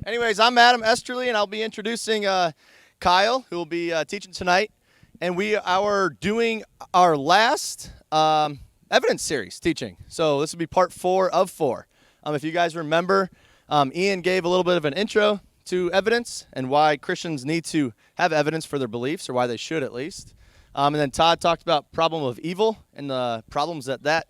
Anyways, I'm Adam Esterly, and I'll be introducing Kyle, who will be teaching tonight. And we are doing our last evidence series teaching. So this will be part 4 of 4. If you guys remember, Ian gave a little bit of an intro to evidence and why Christians need to have evidence for their beliefs, or why they should at least. And then Todd talked about problem of evil and the problems that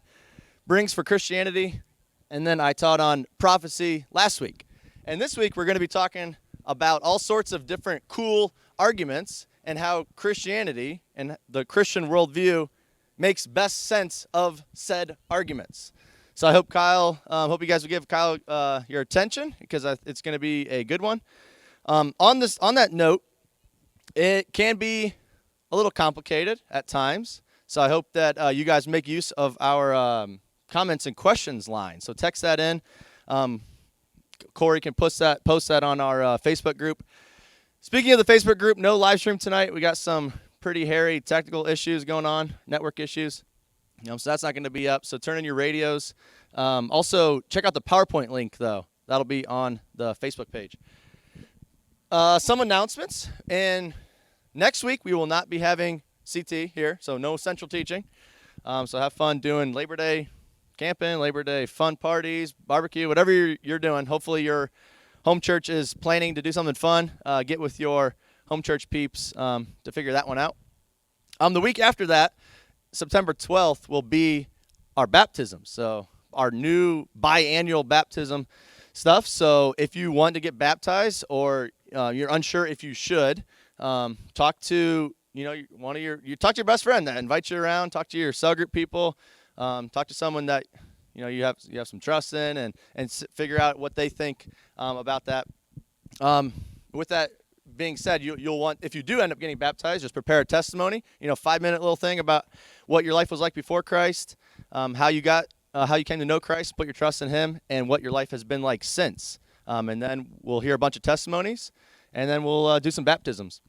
brings for Christianity. And then I taught on prophecy last week. And this week we're going to be talking about all sorts of different cool arguments and how Christianity and the Christian worldview makes best sense of said arguments. So I hope hope you guys will give Kyle your attention, because it's going to be a good one. On that note, it can be a little complicated at times. So I hope that you guys make use of our comments and questions line. So text that in. Corey can post that on our Facebook group. Speaking of the Facebook group, no live stream tonight. We got some pretty hairy technical issues going on, network issues. So that's not going to be up. So turn in your radios. Also, check out the PowerPoint link, though. That'll be on the Facebook page. Some announcements. And next week, we will not be having CT here, so no central teaching. So have fun doing Labor Day camping, Labor Day fun parties, barbecue, whatever you're doing. Hopefully your home church is planning to do something fun. Get with your home church peeps to figure that one out. The week after that, September 12th, will be our baptism. So our new biannual baptism stuff. So if you want to get baptized, or you're unsure if you should, talk to talk to your best friend that invites you around. Talk to your cell group people. Talk to someone that you have some trust in, and figure out what they think about that. With that being said, you'll want, if you do end up getting baptized, just prepare a testimony. 5-minute little thing about what your life was like before Christ, how you came to know Christ, put your trust in Him, and what your life has been like since. And then we'll hear a bunch of testimonies, and then we'll do some baptisms.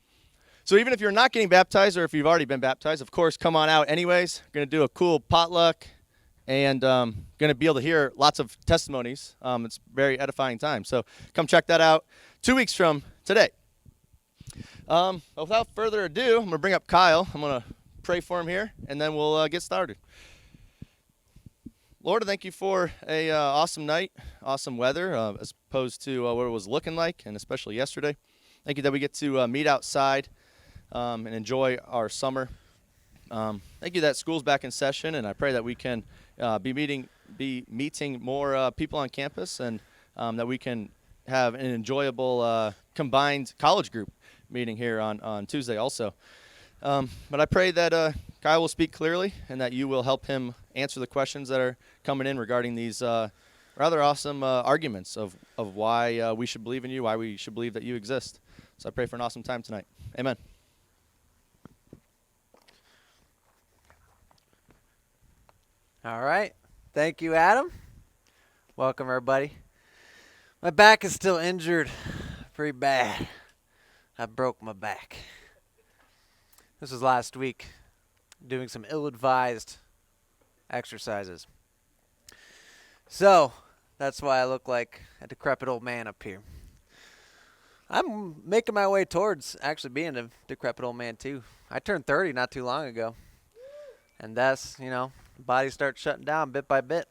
So even if you're not getting baptized, or if you've already been baptized, of course, come on out anyways. We're going to do a cool potluck, and going to be able to hear lots of testimonies. It's a very edifying time. So come check that out 2 weeks from today. Without further ado, I'm going to bring up Kyle. I'm going to pray for him here, and then we'll get started. Lord, I thank you for a awesome night, awesome weather, as opposed to what it was looking like, and especially yesterday. Thank you that we get to meet outside and enjoy our summer. Thank you that school's back in session, and I pray that we can be meeting more people on campus, and that we can have an enjoyable combined college group meeting here on Tuesday also. But I pray that Kyle will speak clearly, and that you will help him answer the questions that are coming in regarding these rather awesome arguments of why we should believe in you, why we should believe that you exist. So I pray for an awesome time tonight. Amen. All right. Thank you, Adam. Welcome, everybody. My back is still injured pretty bad. I broke my back. This was last week, doing some ill-advised exercises. So, that's why I look like a decrepit old man up here. I'm making my way towards actually being a decrepit old man, too. I turned 30 not too long ago. And that's, the body starts shutting down bit by bit.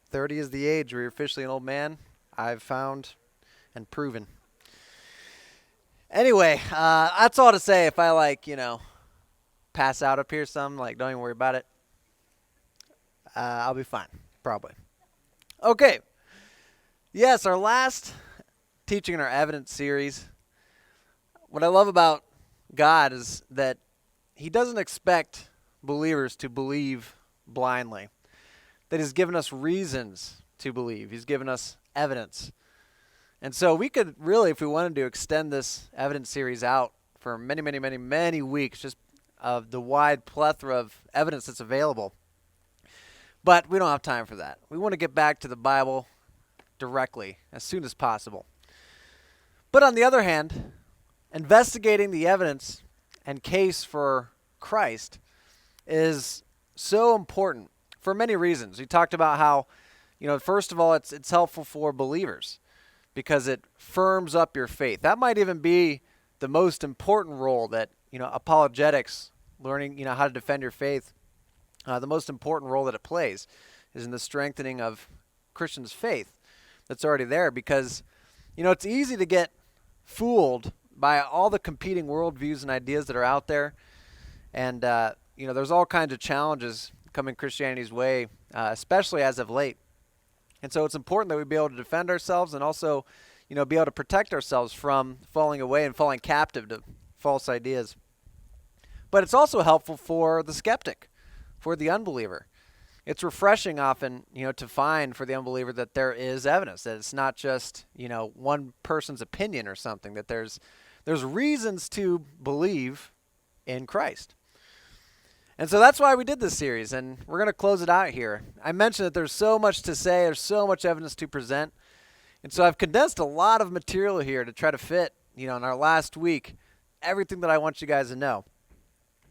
30 is the age where you're officially an old man, I've found and proven. Anyway, that's all to say. If I, pass out up here some, don't even worry about it. I'll be fine, probably. Okay. Yes, our last teaching in our evidence series. What I love about God is that He doesn't expect believers to believe blindly. That He's given us reasons to believe. He's given us evidence. And so we could really, if we wanted to, extend this evidence series out for many, many, many, many weeks, just of the wide plethora of evidence that's available. But we don't have time for that. We want to get back to the Bible directly, as soon as possible. But on the other hand, investigating the evidence and case for Christ is so important for many reasons. We talked about how, first of all, it's helpful for believers because it firms up your faith. That might even be the most important role that, apologetics, learning, how to defend your faith, the most important role that it plays is in the strengthening of Christians' faith that's already there, because, it's easy to get fooled by all the competing worldviews and ideas that are out there. And, there's all kinds of challenges coming Christianity's way, especially as of late. And so it's important that we be able to defend ourselves and also, be able to protect ourselves from falling away and falling captive to false ideas. But it's also helpful for the skeptic, for the unbeliever. It's refreshing often, to find for the unbeliever that there is evidence, that it's not just, one person's opinion or something, that there's reasons to believe in Christ. And so that's why we did this series, and we're going to close it out here. I mentioned that there's so much to say, there's so much evidence to present, and so I've condensed a lot of material here to try to fit, in our last week, everything that I want you guys to know.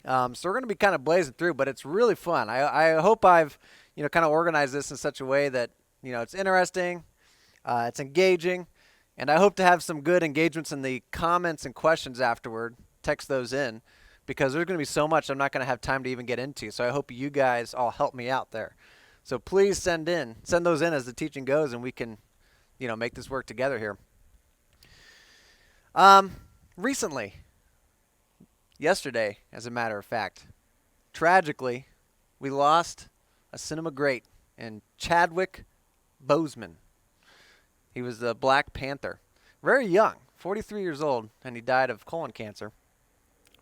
So we're going to be kind of blazing through, but it's really fun. I hope I've, kind of organized this in such a way that, it's interesting, it's engaging, and I hope to have some good engagements in the comments and questions afterward. Text those in, because there's going to be so much I'm not going to have time to even get into. So I hope you guys all help me out there. So please send those in as the teaching goes, and we can, make this work together here. Recently, yesterday, as a matter of fact, tragically, we lost a cinema great in Chadwick Boseman. He was the Black Panther. Very young, 43 years old, and he died of colon cancer.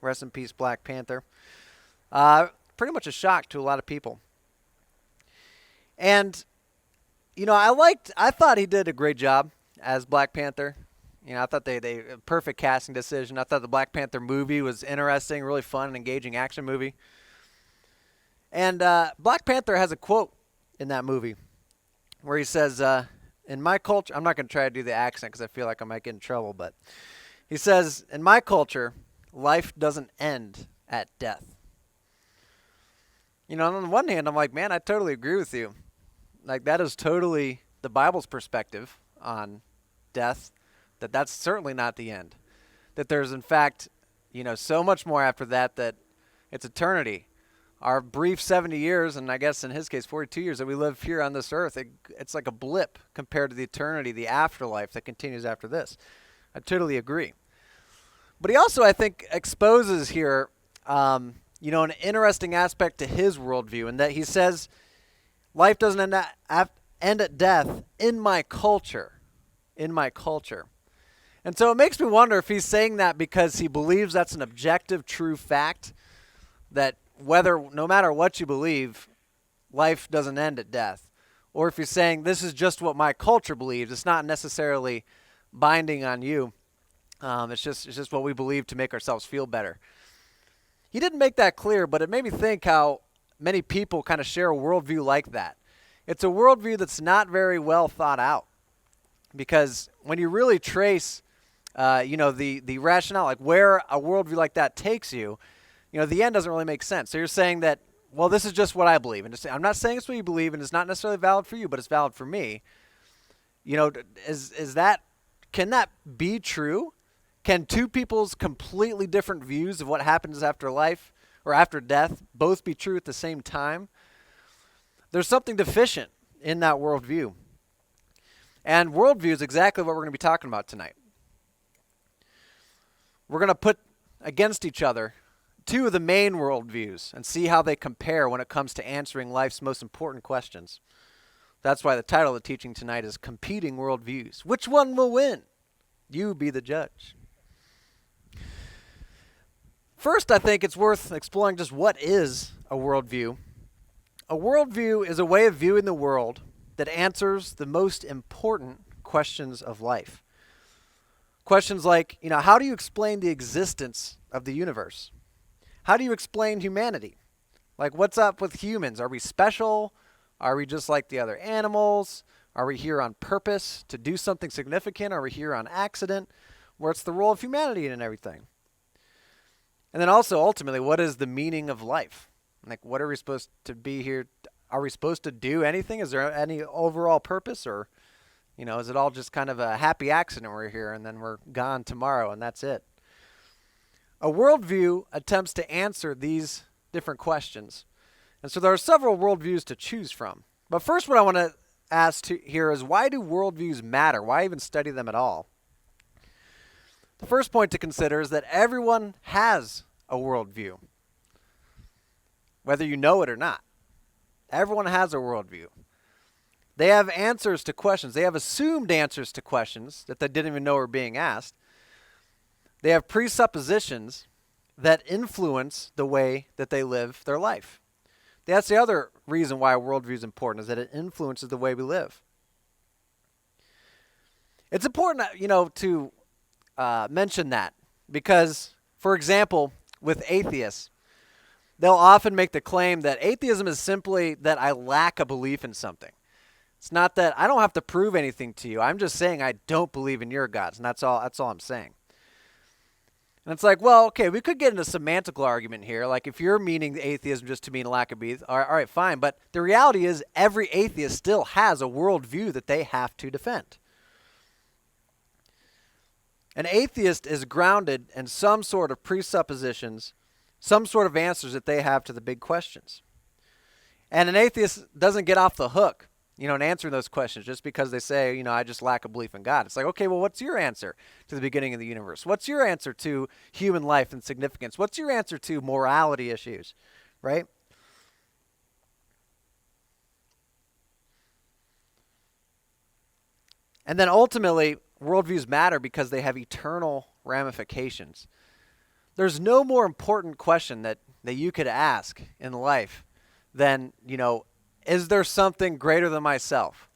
Rest in peace, Black Panther. Pretty much a shock to a lot of people. And, I thought he did a great job as Black Panther. I thought they perfect casting decision. I thought the Black Panther movie was interesting, really fun and engaging action movie. And Black Panther has a quote in that movie where he says, in my culture, I'm not going to try to do the accent because I feel like I might get in trouble, but he says, in my culture, life doesn't end at death. On the one hand, I'm like, man, I totally agree with you. Like, that is totally the Bible's perspective on death, that's certainly not the end. That there's, in fact, so much more after that it's eternity. Our brief 70 years, and I guess in his case 42 years that we live here on this earth, it's like a blip compared to the eternity, the afterlife that continues after this. I totally agree. But he also, I think, exposes here, an interesting aspect to his worldview, in that he says, life doesn't end at death in my culture. In my culture. And so it makes me wonder if he's saying that because he believes that's an objective, true fact, that no matter what you believe, life doesn't end at death. Or if he's saying this is just what my culture believes, it's not necessarily binding on you. It's just what we believe to make ourselves feel better. He didn't make that clear, but it made me think how many people kind of share a worldview like that. It's a worldview that's not very well thought out, because when you really trace, the rationale, like where a worldview like that takes you, the end doesn't really make sense. So you're saying that, well, this is just what I believe, and I'm not saying it's what you believe, and it's not necessarily valid for you, but it's valid for me. Can that be true? Can two people's completely different views of what happens after life or after death both be true at the same time? There's something deficient in that worldview. And worldview is exactly what we're going to be talking about tonight. We're going to put against each other two of the main worldviews and see how they compare when it comes to answering life's most important questions. That's why the title of the teaching tonight is Competing Worldviews. Which one will win? You be the judge. First, I think it's worth exploring just what is a worldview. A worldview is a way of viewing the world that answers the most important questions of life. Questions like, how do you explain the existence of the universe? How do you explain humanity? Like, what's up with humans? Are we special? Are we just like the other animals? Are we here on purpose to do something significant? Are we here on accident? What's the role of humanity in everything? And then also, ultimately, what is the meaning of life? Like, what are we supposed to be here are we supposed to do anything? Is there any overall purpose, or is it all just kind of a happy accident we're here and then we're gone tomorrow and that's it? A worldview attempts to answer these different questions. And so there are several worldviews to choose from. But first, what I want to ask here is, why do worldviews matter? Why even study them at all? The first point to consider is that everyone has a worldview, whether you know it or not. Everyone has a worldview. They have answers to questions. They have assumed answers to questions that they didn't even know were being asked. They have presuppositions that influence the way that they live their life. That's the other reason why a worldview is important, is that it influences the way we live. It's important, to mention that because, for example, with atheists, they'll often make the claim that atheism is simply that I lack a belief in something. It's not that I don't have to prove anything to you. I'm just saying I don't believe in your gods, and that's all I'm saying. And it's like, well, okay, we could get into a semantical argument here. Like, if you're meaning atheism just to mean lack of belief, all right, fine. But the reality is every atheist still has a worldview that they have to defend. An atheist is grounded in some sort of presuppositions, some sort of answers that they have to the big questions. And an atheist doesn't get off the hook, in answering those questions just because they say, I just lack a belief in God. It's like, okay, well, what's your answer to the beginning of the universe? What's your answer to human life and significance? What's your answer to morality issues, right? And then ultimately, worldviews matter because they have eternal ramifications. There's no more important question that you could ask in life than, is there something greater than myself?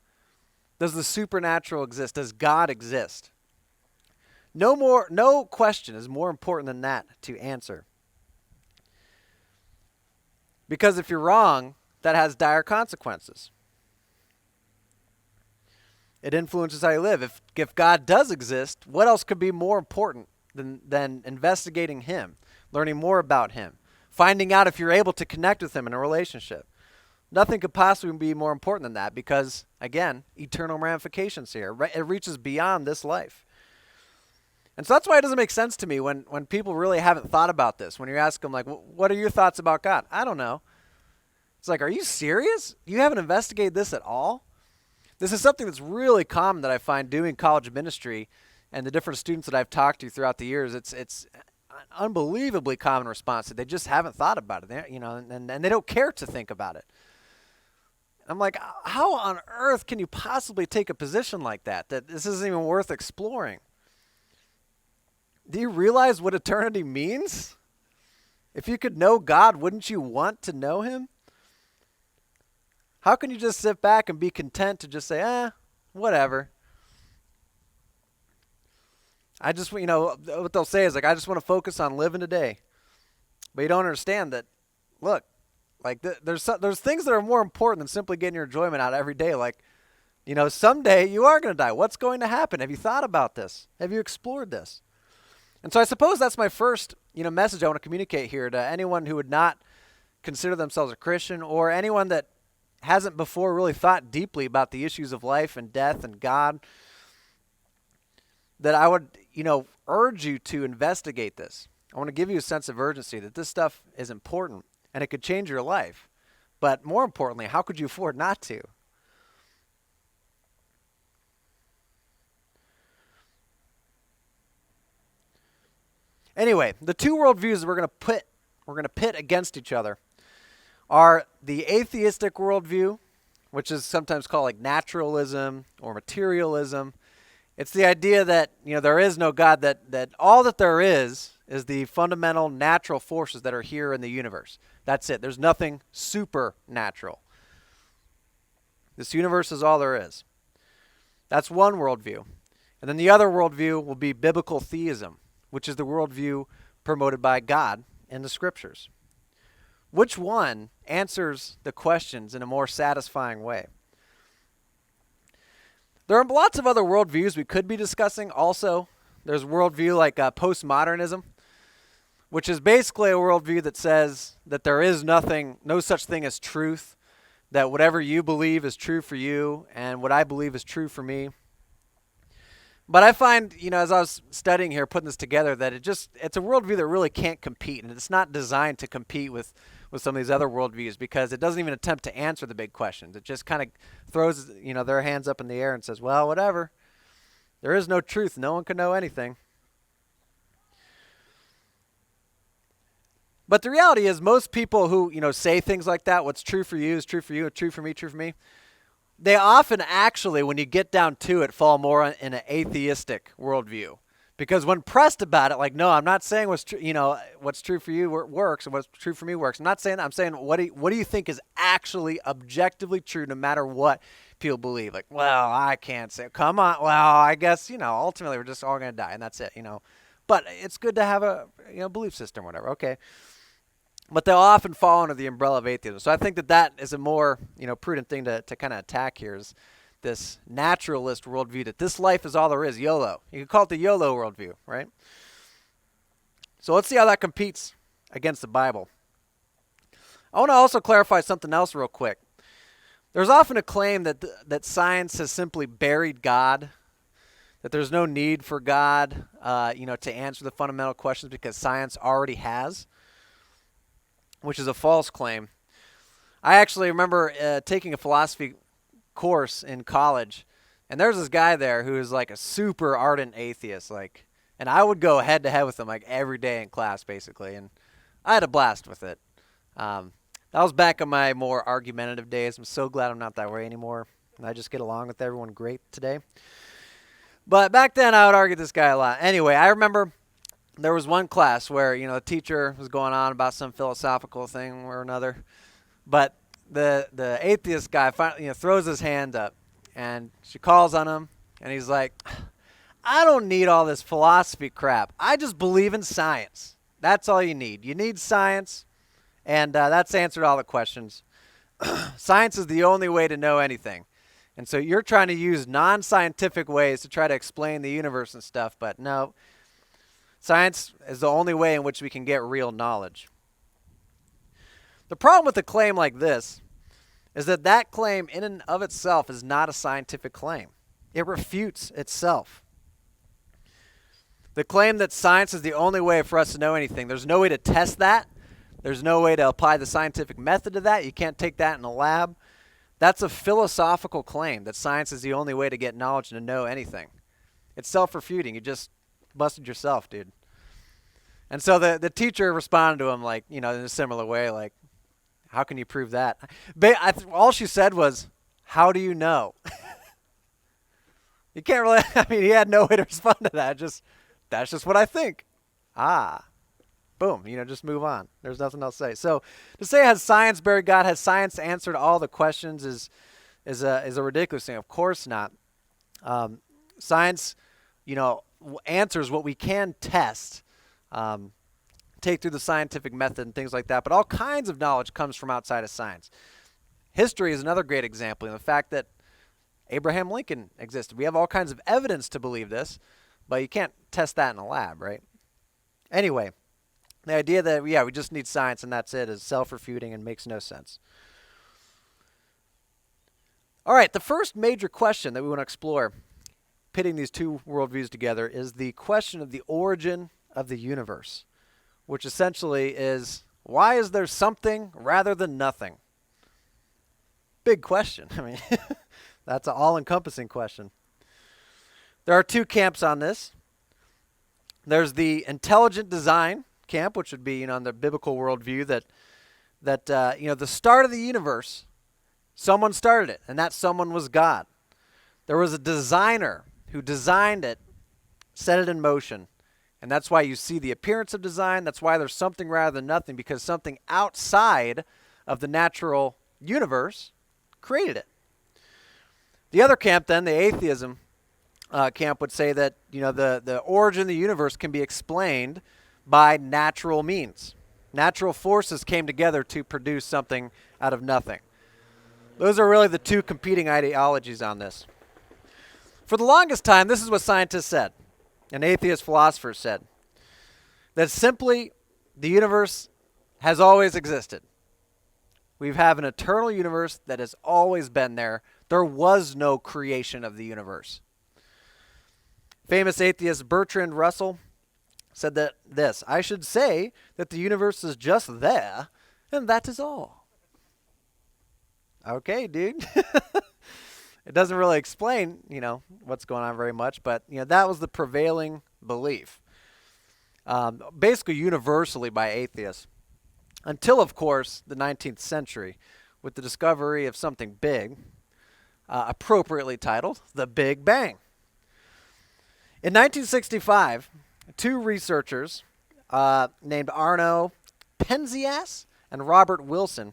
Does the supernatural exist? Does God exist? No question is more important than that to answer. Because if you're wrong, that has dire consequences. It influences how you live. If God does exist, what else could be more important than investigating him, learning more about him, finding out if you're able to connect with him in a relationship? Nothing could possibly be more important than that because, again, eternal ramifications here. It reaches beyond this life. And so that's why it doesn't make sense to me when people really haven't thought about this. When you ask them, like, what are your thoughts about God? I don't know. It's like, are you serious? You haven't investigated this at all? This is something that's really common that I find doing college ministry and the different students that I've talked to throughout the years. It's an unbelievably common response that they just haven't thought about it, and they don't care to think about it. I'm like, how on earth can you possibly take a position like that this isn't even worth exploring? Do you realize what eternity means? If you could know God, wouldn't you want to know him? How can you just sit back and be content to just say, whatever? I just, what they'll say is like, I just want to focus on living today. But you don't understand that, look, like there's things that are more important than simply getting your enjoyment out every day. Like, someday you are going to die. What's going to happen? Have you thought about this? Have you explored this? And so I suppose that's my first, message I want to communicate here to anyone who would not consider themselves a Christian, or anyone that hasn't before really thought deeply about the issues of life and death and God, that I would, urge you to investigate this. I want to give you a sense of urgency that this stuff is important and it could change your life. But more importantly, how could you afford not to? Anyway, the two worldviews that we're going to pit against each other are the atheistic worldview, which is sometimes called like naturalism or materialism. It's the idea that, there is no God, that all that there is the fundamental natural forces that are here in the universe. That's it. There's nothing supernatural. This universe is all there is. That's one worldview. And then the other worldview will be biblical theism, which is the worldview promoted by God in the scriptures. Which one answers the questions in a more satisfying way? There are lots of other worldviews we could be discussing also. There's a worldview like Post-Modernism, which is basically a worldview that says that there is no such thing as truth, that whatever you believe is true for you and what I believe is true for me. But I find, as I was studying here, putting this together, that it's a worldview that really can't compete, and it's not designed to compete with some of these other worldviews because it doesn't even attempt to answer the big questions. It just kind of throws, their hands up in the air and says, well, whatever. There is no truth. No one can know anything. But the reality is most people who, say things like that, what's true for you is true for you, true for me, they often actually, when you get down to it, fall more in an atheistic worldview. Because when pressed about it, like, no, I'm not saying what's true, what's true for you works and what's true for me works. I'm not saying that. I'm saying what do you think is actually objectively true no matter what people believe? Like, well, I can't say. Come on. Well, I guess, ultimately we're just all going to die and that's it, But it's good to have a, belief system or whatever. Okay. But they'll often fall under the umbrella of atheism. So I think that is a more, prudent thing to kind of attack here is this naturalist worldview that this life is all there is, YOLO. You could call it the YOLO worldview, right? So let's see how that competes against the Bible. I want to also clarify something else real quick. There's often a claim that science has simply buried God, that there's no need for God, to answer the fundamental questions because science already has, which is a false claim. I actually remember taking a philosophy course in college, and there's this guy there who is like a super ardent atheist, and I would go head to head with him like every day in class basically, and I had a blast with it. That was back in my more argumentative days. I'm so glad I'm not that way anymore, and I just get along with everyone great today. But back then I would argue with this guy a lot. Anyway, I remember there was one class where, the teacher was going on about some philosophical thing or another, but the atheist guy finally, throws his hand up, and she calls on him, and he's like, I don't need all this philosophy crap. I just believe in science. That's all you need. You need science, and that's answered all the questions. Science is the only way to know anything. And so you're trying to use non-scientific ways to try to explain the universe and stuff, but no. Science is the only way in which we can get real knowledge. The problem with a claim like this is that claim in and of itself is not a scientific claim. It refutes itself. The claim that science is the only way for us to know anything, there's no way to test that. There's no way to apply the scientific method to that. You can't take that in a lab. That's a philosophical claim that science is the only way to get knowledge and to know anything. It's self-refuting. You just busted yourself, dude. And so the teacher responded to him in a similar way, how can you prove that? All she said was, how do you know? You can't really, he had no way to respond to that. That's just what I think. Boom, just move on. There's nothing else to say. So to say has science buried God, has science answered all the questions is a ridiculous thing. Of course not. Science, answers what we can test, take through the scientific method and things like that. But all kinds of knowledge comes from outside of science. History is another great example. The fact that Abraham Lincoln existed. We have all kinds of evidence to believe this, but you can't test that in a lab, right? Anyway, the idea that, we just need science and that's it is self-refuting and makes no sense. All right, the first major question that we want to explore, pitting these two worldviews together, is the question of the origin of the universe, which essentially is, why is there something rather than nothing? Big question. That's an all-encompassing question. There are two camps on this. There's the intelligent design camp, which would be, in the biblical worldview that the start of the universe, someone started it, and that someone was God. There was a designer who designed it, set it in motion, and that's why you see the appearance of design. That's why there's something rather than nothing, because something outside of the natural universe created it. The other camp, then, the atheism camp, would say that the origin of the universe can be explained by natural means. Natural forces came together to produce something out of nothing. Those are really the two competing ideologies on this. For the longest time, this is what scientists said, and atheist philosophers said, that simply the universe has always existed. We have an eternal universe that has always been there. There was no creation of the universe. Famous atheist Bertrand Russell said that I should say that the universe is just there, and that is all. Okay, dude. It doesn't really explain, what's going on very much, but, that was the prevailing belief. Basically universally by atheists. Until, of course, the 19th century, with the discovery of something big, appropriately titled the Big Bang. In 1965, two researchers named Arno Penzias and Robert Wilson,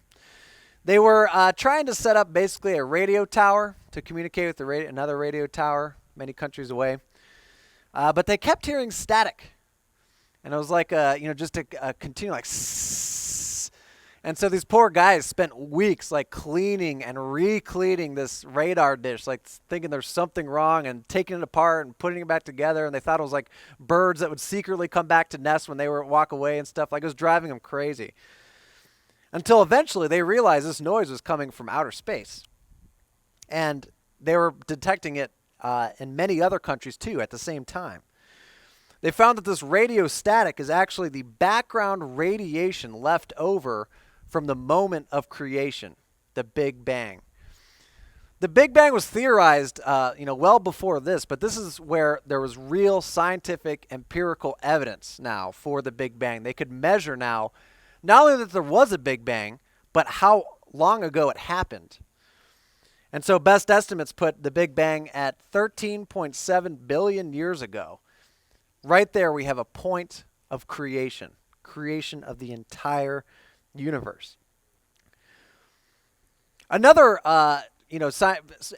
they were trying to set up basically a radio tower to communicate with another radio tower many countries away. But they kept hearing static. And it was like, just a continual like sss. And so these poor guys spent weeks like cleaning and re-cleaning this radar dish, like thinking there's something wrong and taking it apart and putting it back together. And they thought it was like birds that would secretly come back to nest when they were walk away and stuff. Like it was driving them crazy. Until eventually they realized this noise was coming from outer space. And they were detecting it in many other countries too at the same time. They found that this radio static is actually the background radiation left over from the moment of creation, the Big Bang. The Big Bang was theorized, well before this, but this is where there was real scientific empirical evidence now for the Big Bang. They could measure now not only that there was a Big Bang, but how long ago it happened. And so best estimates put the Big Bang at 13.7 billion years ago. Right there we have a point of creation of the entire universe. Another,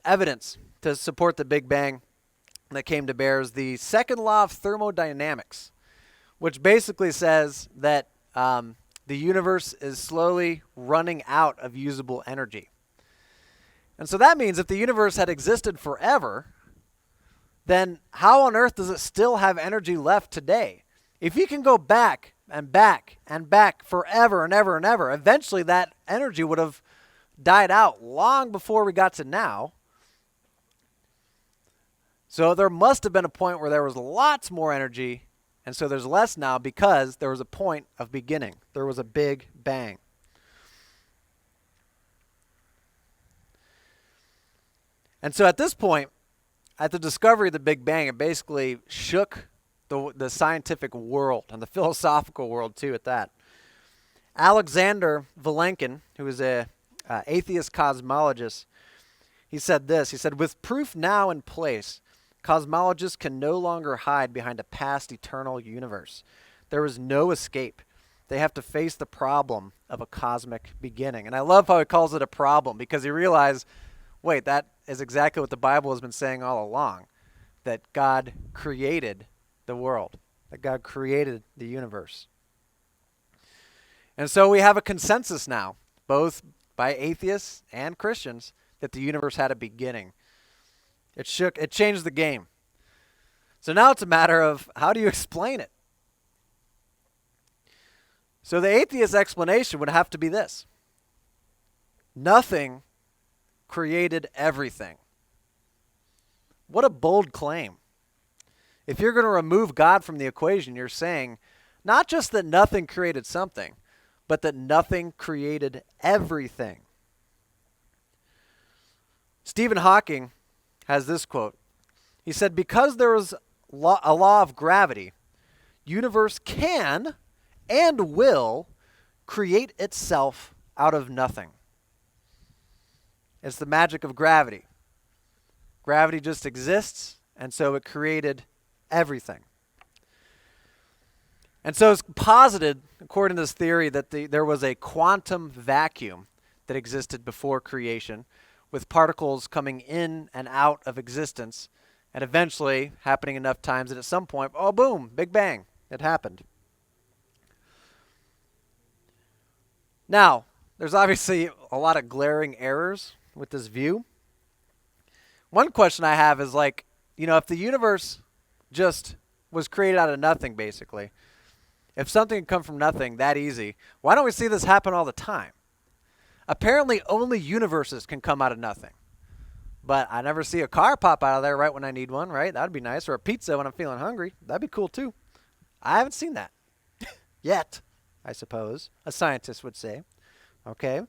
evidence to support the Big Bang that came to bear is the second law of thermodynamics, which basically says that the universe is slowly running out of usable energy. And so that means if the universe had existed forever, then how on earth does it still have energy left today? If you can go back and back and back forever and ever and ever, eventually that energy would have died out long before we got to now. So there must have been a point where there was lots more energy, and so there's less now because there was a point of beginning. There was a Big Bang. And so at this point, at the discovery of the Big Bang, it basically shook the scientific world and the philosophical world too at that. Alexander Vilenkin, who is a atheist cosmologist, he said this. He said, with proof now in place, cosmologists can no longer hide behind a past eternal universe. There is no escape. They have to face the problem of a cosmic beginning. And I love how he calls it a problem because he realized, wait, that is exactly what the Bible has been saying all along, that God created the world, that God created the universe. And so we have a consensus now, both by atheists and Christians, that the universe had a beginning. It changed the game. So now it's a matter of how do you explain it? So the atheist explanation would have to be this: nothing created everything. What a bold claim. If you're going to remove God from the equation, you're saying not just that nothing created something, but that nothing created everything. Stephen Hawking has this quote. He said, because there is a law of gravity, universe can and will create itself out of nothing. It's the magic of gravity. Gravity just exists, and so it created everything. And so it's posited, according to this theory, that there was a quantum vacuum that existed before creation, with particles coming in and out of existence, and eventually happening enough times that at some point, oh, boom, Big Bang, it happened. Now, there's obviously a lot of glaring errors with this view. One question I have is if the universe just was created out of nothing, basically, if something had come from nothing that easy, why don't we see this happen all the time? Apparently only universes can come out of nothing. But I never see a car pop out of there right when I need one, right? That'd be nice. Or a pizza when I'm feeling hungry. That'd be cool too. I haven't seen that yet, I suppose, a scientist would say. Okay.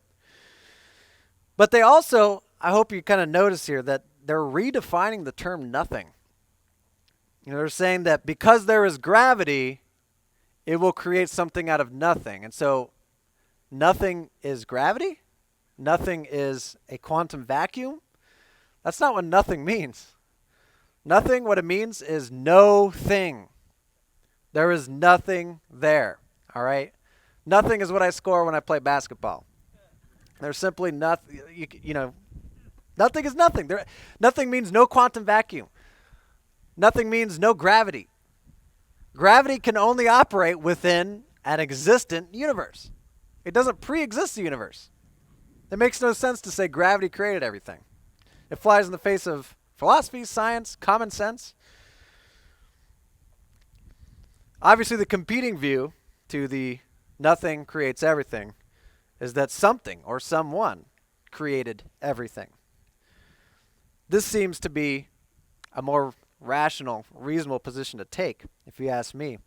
But they also, I hope you kind of notice here that they're redefining the term nothing. They're saying that because there is gravity, it will create something out of nothing. And so nothing is gravity? Nothing is a quantum vacuum? That's not what nothing means. Nothing, what it means is no thing. There is nothing there, all right? Nothing is what I score when I play basketball. There's simply nothing, nothing is nothing. Nothing means no quantum vacuum. Nothing means no gravity. Gravity can only operate within an existent universe. It doesn't pre-exist the universe. It makes no sense to say gravity created everything. It flies in the face of philosophy, science, common sense. Obviously, the competing view to the nothing creates everything is that something or someone created everything. This seems to be a more rational, reasonable position to take, if you ask me.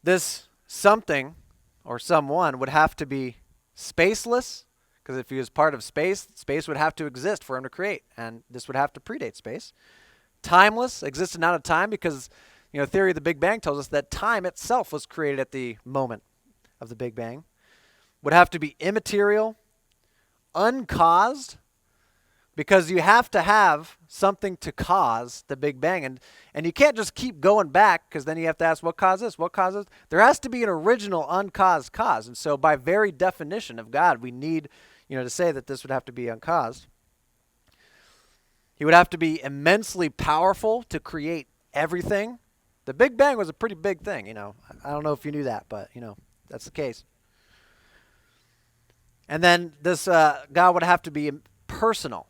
This something or someone would have to be spaceless, because if he was part of space, space would have to exist for him to create, and this would have to predate space. Timeless, existed out of time, because theory of the Big Bang tells us that time itself was created at the moment of the Big Bang. Would have to be immaterial, uncaused, because you have to have something to cause the Big Bang. And you can't just keep going back, because then you have to ask, what caused this? What caused this? There has to be an original uncaused cause. And so by very definition of God, we need to say that this would have to be uncaused. He would have to be immensely powerful to create everything. The Big Bang was a pretty big thing, I don't know if you knew that, but, that's the case. And then this God would have to be personal,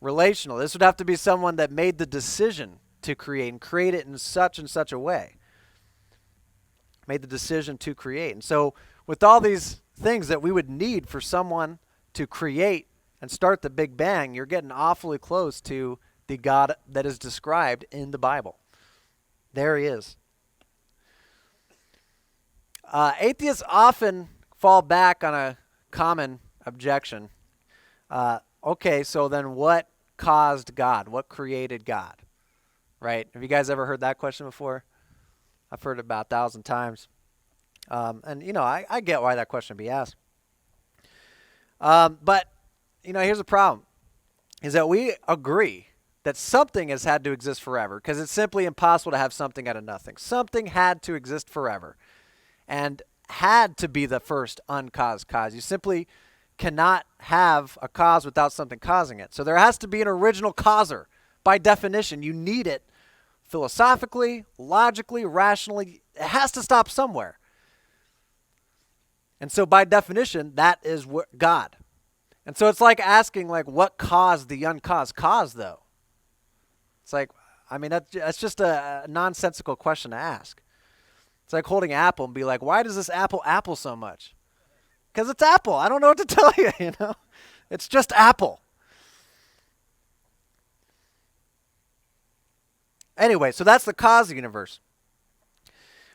relational. This would have to be someone that made the decision to create and create it in such and such a way. Made the decision to create. And so with all these things that we would need for someone to create and start the Big Bang, you're getting awfully close to the God that is described in the Bible. There he is. Atheists often fall back on a common objection. Okay, so then what caused God? What created God? Right? Have you guys ever heard that question before? I've heard it about 1,000 times. And I get why that question would be asked. But here's the problem, is that we agree that something has had to exist forever, because it's simply impossible to have something out of nothing. Something had to exist forever and had to be the first uncaused cause. You simply cannot have a cause without something causing it. So there has to be an original causer. By definition, you need it philosophically, logically, rationally. It has to stop somewhere. And so by definition, that is God. And so it's like asking, what caused the uncaused cause, though? It's like, that's just a nonsensical question to ask. It's like holding an apple and be like, why does this apple so much? Because it's apple. I don't know what to tell you, It's just apple. Anyway, so that's the cause of the universe.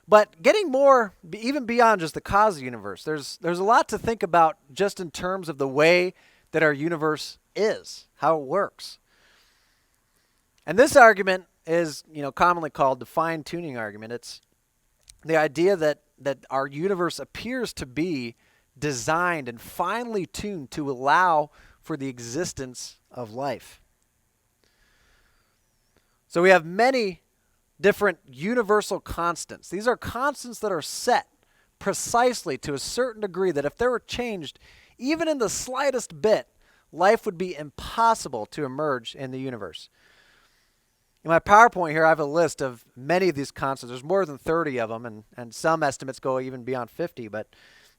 But getting more, even beyond just the cause of the universe, there's a lot to think about just in terms of the way that our universe is, how it works. And this argument is, commonly called the fine-tuning argument. It's the idea that our universe appears to be designed and finely tuned to allow for the existence of life. So we have many different universal constants. These are constants that are set precisely to a certain degree that if they were changed even in the slightest bit, life would be impossible to emerge in the universe. In my PowerPoint here, I have a list of many of these constants. There's more than 30 of them, and some estimates go even beyond 50. But,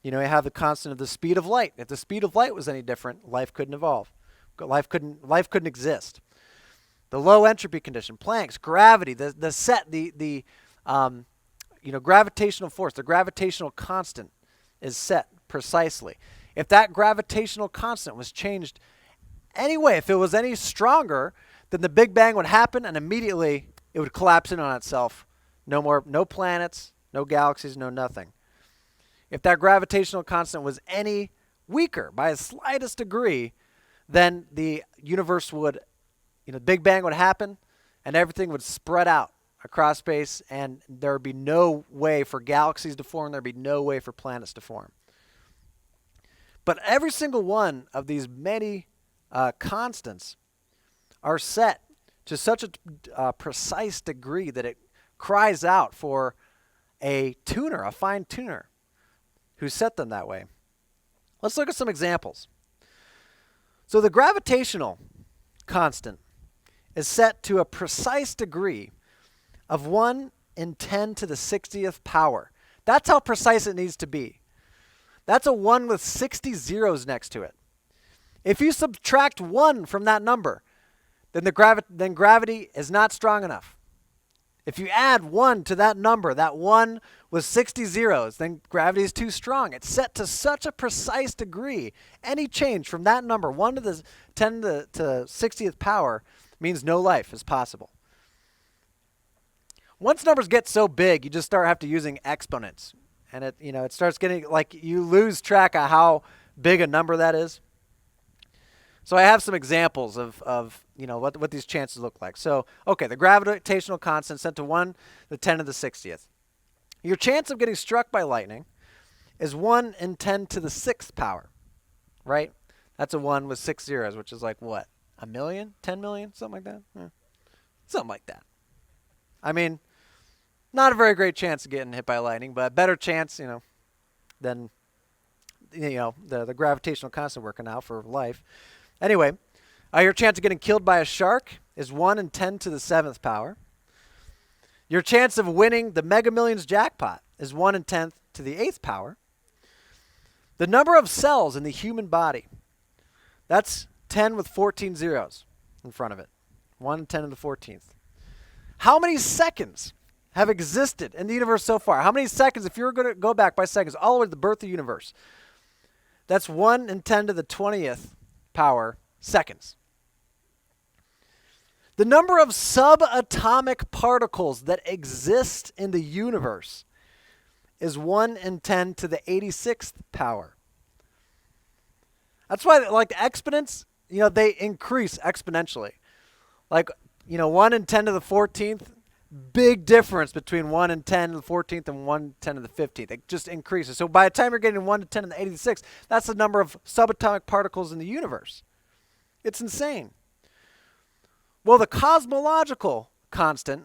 you have the constant of the speed of light. If the speed of light was any different, life couldn't evolve. Life couldn't exist. The low entropy condition, Planck's, gravity, the gravitational force, the gravitational constant is set precisely. If that gravitational constant was changed anyway, if it was any stronger, then the Big Bang would happen and immediately it would collapse in on itself. No planets, no galaxies, no nothing. If that gravitational constant was any weaker by the slightest degree, then the universe would, the Big Bang would happen and everything would spread out across space, and there would be no way for galaxies to form, there would be no way for planets to form. But every single one of these many constants are set to such a precise degree that it cries out for a tuner, a fine tuner, who set them that way. Let's look at some examples. So the gravitational constant is set to a precise degree of 1 in 10 to the 60th power. That's how precise it needs to be. That's a 1 with 60 zeros next to it. If you subtract 1 from that number, then gravity is not strong enough. If you add 1 to that number, that 1 with 60 zeros, then gravity is too strong. It's set to such a precise degree. Any change from that number, 1 to the 10 to 60th power, means no life is possible. Once numbers get so big, you just start have to using exponents. And it starts getting like you lose track of how big a number that is. So I have some examples of what these chances look like. So, okay, the gravitational constant set to 1 to the 10 to the 60th. Your chance of getting struck by lightning is 1 in 10 to the 6th power, right? That's a 1 with 6 zeros, which is like what? A million? 10 million? Something like that? Yeah. Something like that. I mean, not a very great chance of getting hit by lightning, but a better chance, than, the gravitational constant working out for life. Anyway, your chance of getting killed by a shark is 1 in 10 to the 7th power. Your chance of winning the Mega Millions jackpot is 1 in 10 to the 8th power. The number of cells in the human body, that's 10 with 14 zeros in front of it. 1 in 10 to the 14th. How many seconds have existed in the universe so far? How many seconds, if you were going to go back by seconds, all the way to the birth of the universe? That's 1 in 10 to the 20th power seconds. The number of subatomic particles that exist in the universe is 1 in 10 to the 86th power. That's why, like, the exponents, they increase exponentially. Like, 1 in 10 to the 14th, big difference between 1 in 10 to the 14th and 1 in 10 to the 15th. It just increases. So by the time you're getting 1 to 10 to the 86th, that's the number of subatomic particles in the universe. It's insane. Well, the cosmological constant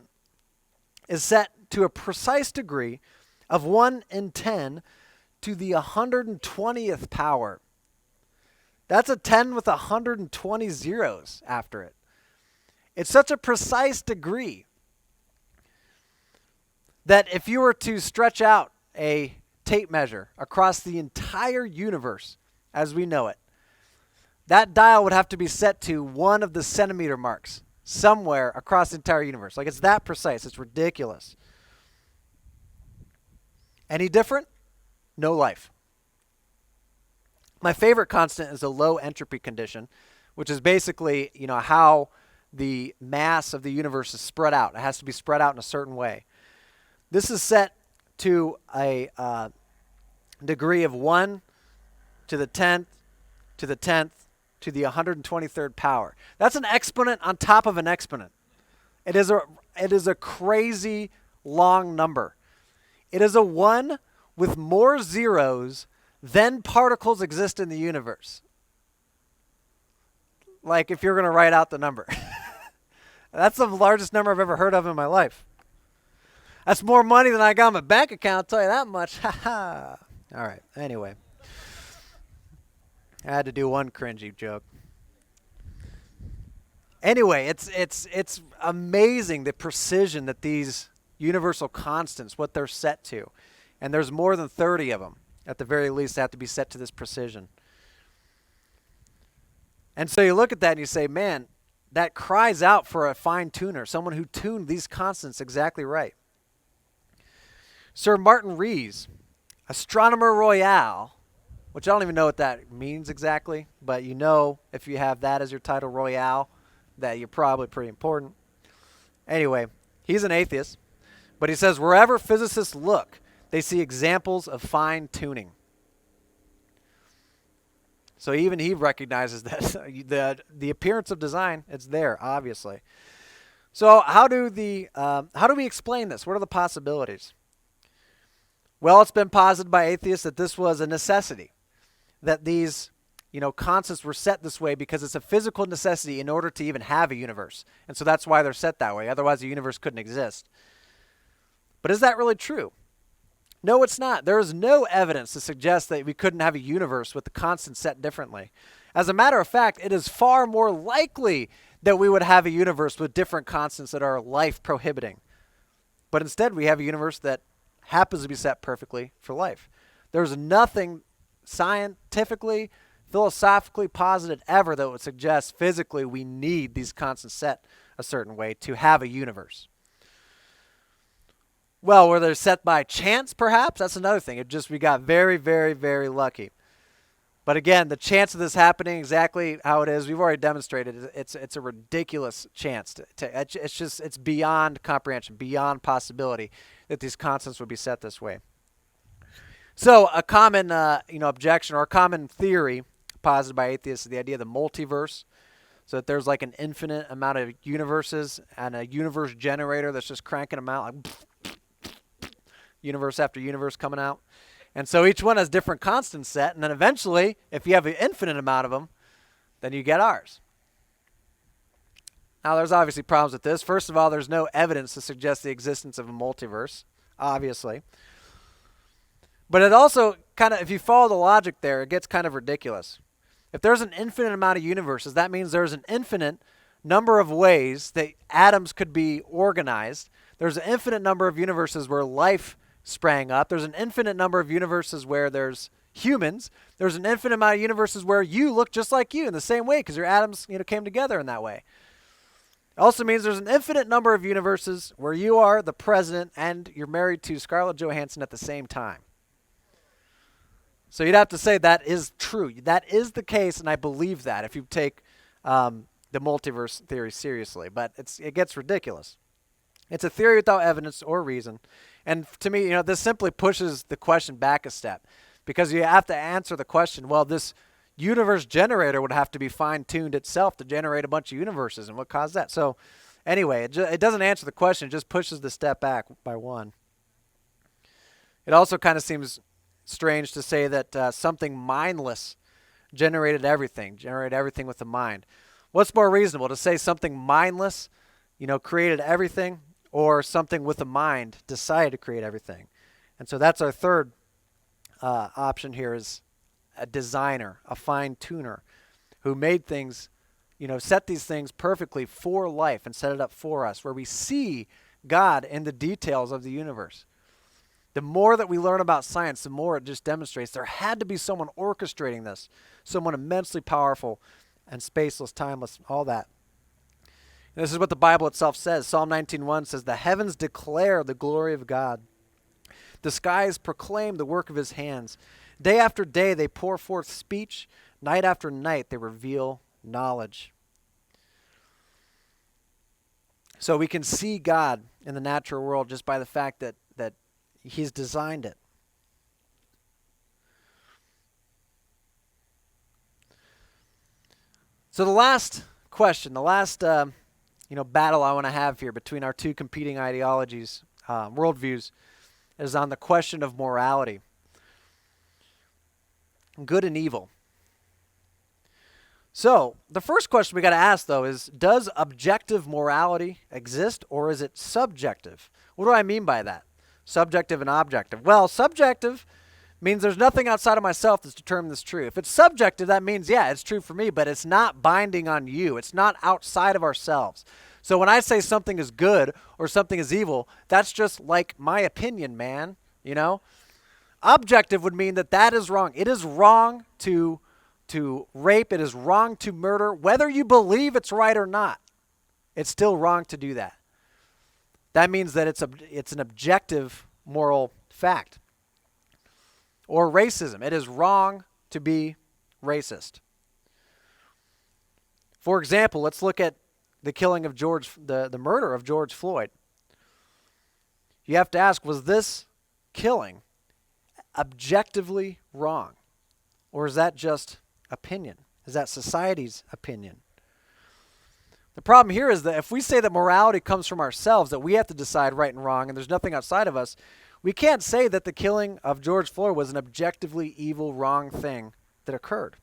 is set to a precise degree of 1 in 10 to the 120th power. That's a 10 with 120 zeros after it. It's such a precise degree that if you were to stretch out a tape measure across the entire universe as we know it, that dial would have to be set to one of the centimeter marks somewhere across the entire universe. Like, it's that precise. It's ridiculous. Any different? No life. My favorite constant is a low entropy condition, which is basically, how the mass of the universe is spread out. It has to be spread out in a certain way. This is set to a degree of 1 to the 10th to the 10th to the 123rd power. That's an exponent on top of an exponent. It is a crazy long number. It is a 1 with more zeros than particles exist in the universe. Like, if you're going to write out the number. That's the largest number I've ever heard of in my life. That's more money than I got in my bank account, I'll tell you that much. Ha ha. All right, anyway. I had to do one cringy joke. Anyway, it's amazing the precision that these universal constants, what they're set to. And there's more than 30 of them. At the very least, they have to be set to this precision. And so you look at that and you say, man, that cries out for a fine tuner, someone who tuned these constants exactly right. Sir Martin Rees, Astronomer Royal, which I don't even know what that means exactly, but you know if you have that as your title royale that you're probably pretty important. Anyway, he's an atheist, but he says wherever physicists look, they see examples of fine tuning. So even he recognizes that the appearance of design, it's there, obviously. So how do we explain this? What are the possibilities? Well, it's been posited by atheists that this was a necessity, that these constants were set this way because it's a physical necessity in order to even have a universe. And so that's why they're set that way. Otherwise, the universe couldn't exist. But is that really true? No, it's not. There is no evidence to suggest that we couldn't have a universe with the constants set differently. As a matter of fact, it is far more likely that we would have a universe with different constants that are life prohibiting. But instead, we have a universe that happens to be set perfectly for life. There's nothing scientifically, philosophically posited ever that would suggest physically we need these constants set a certain way to have a universe. Well, were they set by chance, perhaps? That's another thing. We got very, very, very lucky. But again, the chance of this happening exactly how it is, we've already demonstrated. It's a ridiculous chance. It's beyond comprehension, beyond possibility that these constants would be set this way. So a common objection or a common theory posited by atheists is the idea of the multiverse. So that there's like an infinite amount of universes and a universe generator that's just cranking them out, like universe after universe coming out. And so each one has different constants set, and then eventually, if you have an infinite amount of them, then you get ours. Now, there's obviously problems with this. First of all, there's no evidence to suggest the existence of a multiverse, obviously. But it also if you follow the logic there, it gets kind of ridiculous. If there's an infinite amount of universes, that means there's an infinite number of ways that atoms could be organized. There's an infinite number of universes where life sprang up. There's an infinite number of universes where there's humans. There's an infinite amount of universes where you look just like you in the same way because your atoms came together in that way. It also means there's an infinite number of universes where you are the president and you're married to Scarlett Johansson at the same time. So you'd have to say that is true. That is the case, and I believe that if you take the multiverse theory seriously. But it gets ridiculous. It's a theory without evidence or reason. And to me, this simply pushes the question back a step because you have to answer the question, well, this universe generator would have to be fine-tuned itself to generate a bunch of universes, and what caused that? So anyway, it doesn't answer the question. It just pushes the step back by one. It also kind of seems strange to say that something mindless generated everything with the mind. What's more reasonable, to say something mindless, created everything, or something with a mind decided to create everything? And so that's our third option here, is a designer, a fine-tuner who made things, set these things perfectly for life and set it up for us, where we see God in the details of the universe. The more that we learn about science, the more it just demonstrates there had to be someone orchestrating this, someone immensely powerful and spaceless, timeless, all that. And this is what the Bible itself says. Psalm 19:1 says, "The heavens declare the glory of God. The skies proclaim the work of his hands. Day after day they pour forth speech. Night after night they reveal knowledge." So we can see God in the natural world just by the fact that he's designed it. So the last question, the last battle I want to have here between our two competing ideologies, worldviews, is on the question of morality. Good and evil. So the first question we got to ask, though, is does objective morality exist, or is it subjective? What do I mean by that? Subjective and objective. Well, subjective means there's nothing outside of myself that's determined this true. If it's subjective, that means, yeah, it's true for me, but it's not binding on you. It's not outside of ourselves. So when I say something is good or something is evil, that's just like my opinion, man, Objective would mean that is wrong. It is wrong to rape. It is wrong to murder. Whether you believe it's right or not, it's still wrong to do that. That means that it's an objective moral fact. Or racism. It is wrong to be racist. For example, let's look at the killing of the murder of George Floyd. You have to ask, was this killing objectively wrong? Or is that just opinion? Is that society's opinion? The problem here is that if we say that morality comes from ourselves, that we have to decide right and wrong, and there's nothing outside of us, we can't say that the killing of George Floyd was an objectively evil, wrong thing that occurred,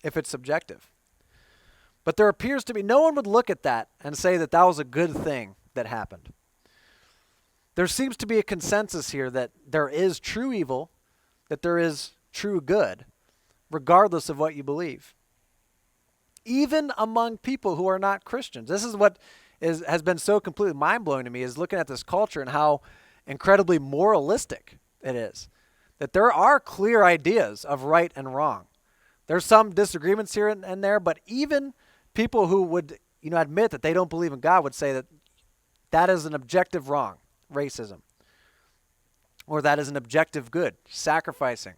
if it's subjective. But there appears to be, no one would look at that and say that that was a good thing that happened. There seems to be a consensus here that there is true evil, that there is true good, regardless of what you believe. Even among people who are not Christians. This is what has been so completely mind-blowing to me, is looking at this culture and how incredibly moralistic it is. That there are clear ideas of right and wrong. There's some disagreements here and there, but even people who would, admit that they don't believe in God would say that that is an objective wrong, racism. Or that is an objective good, sacrificing,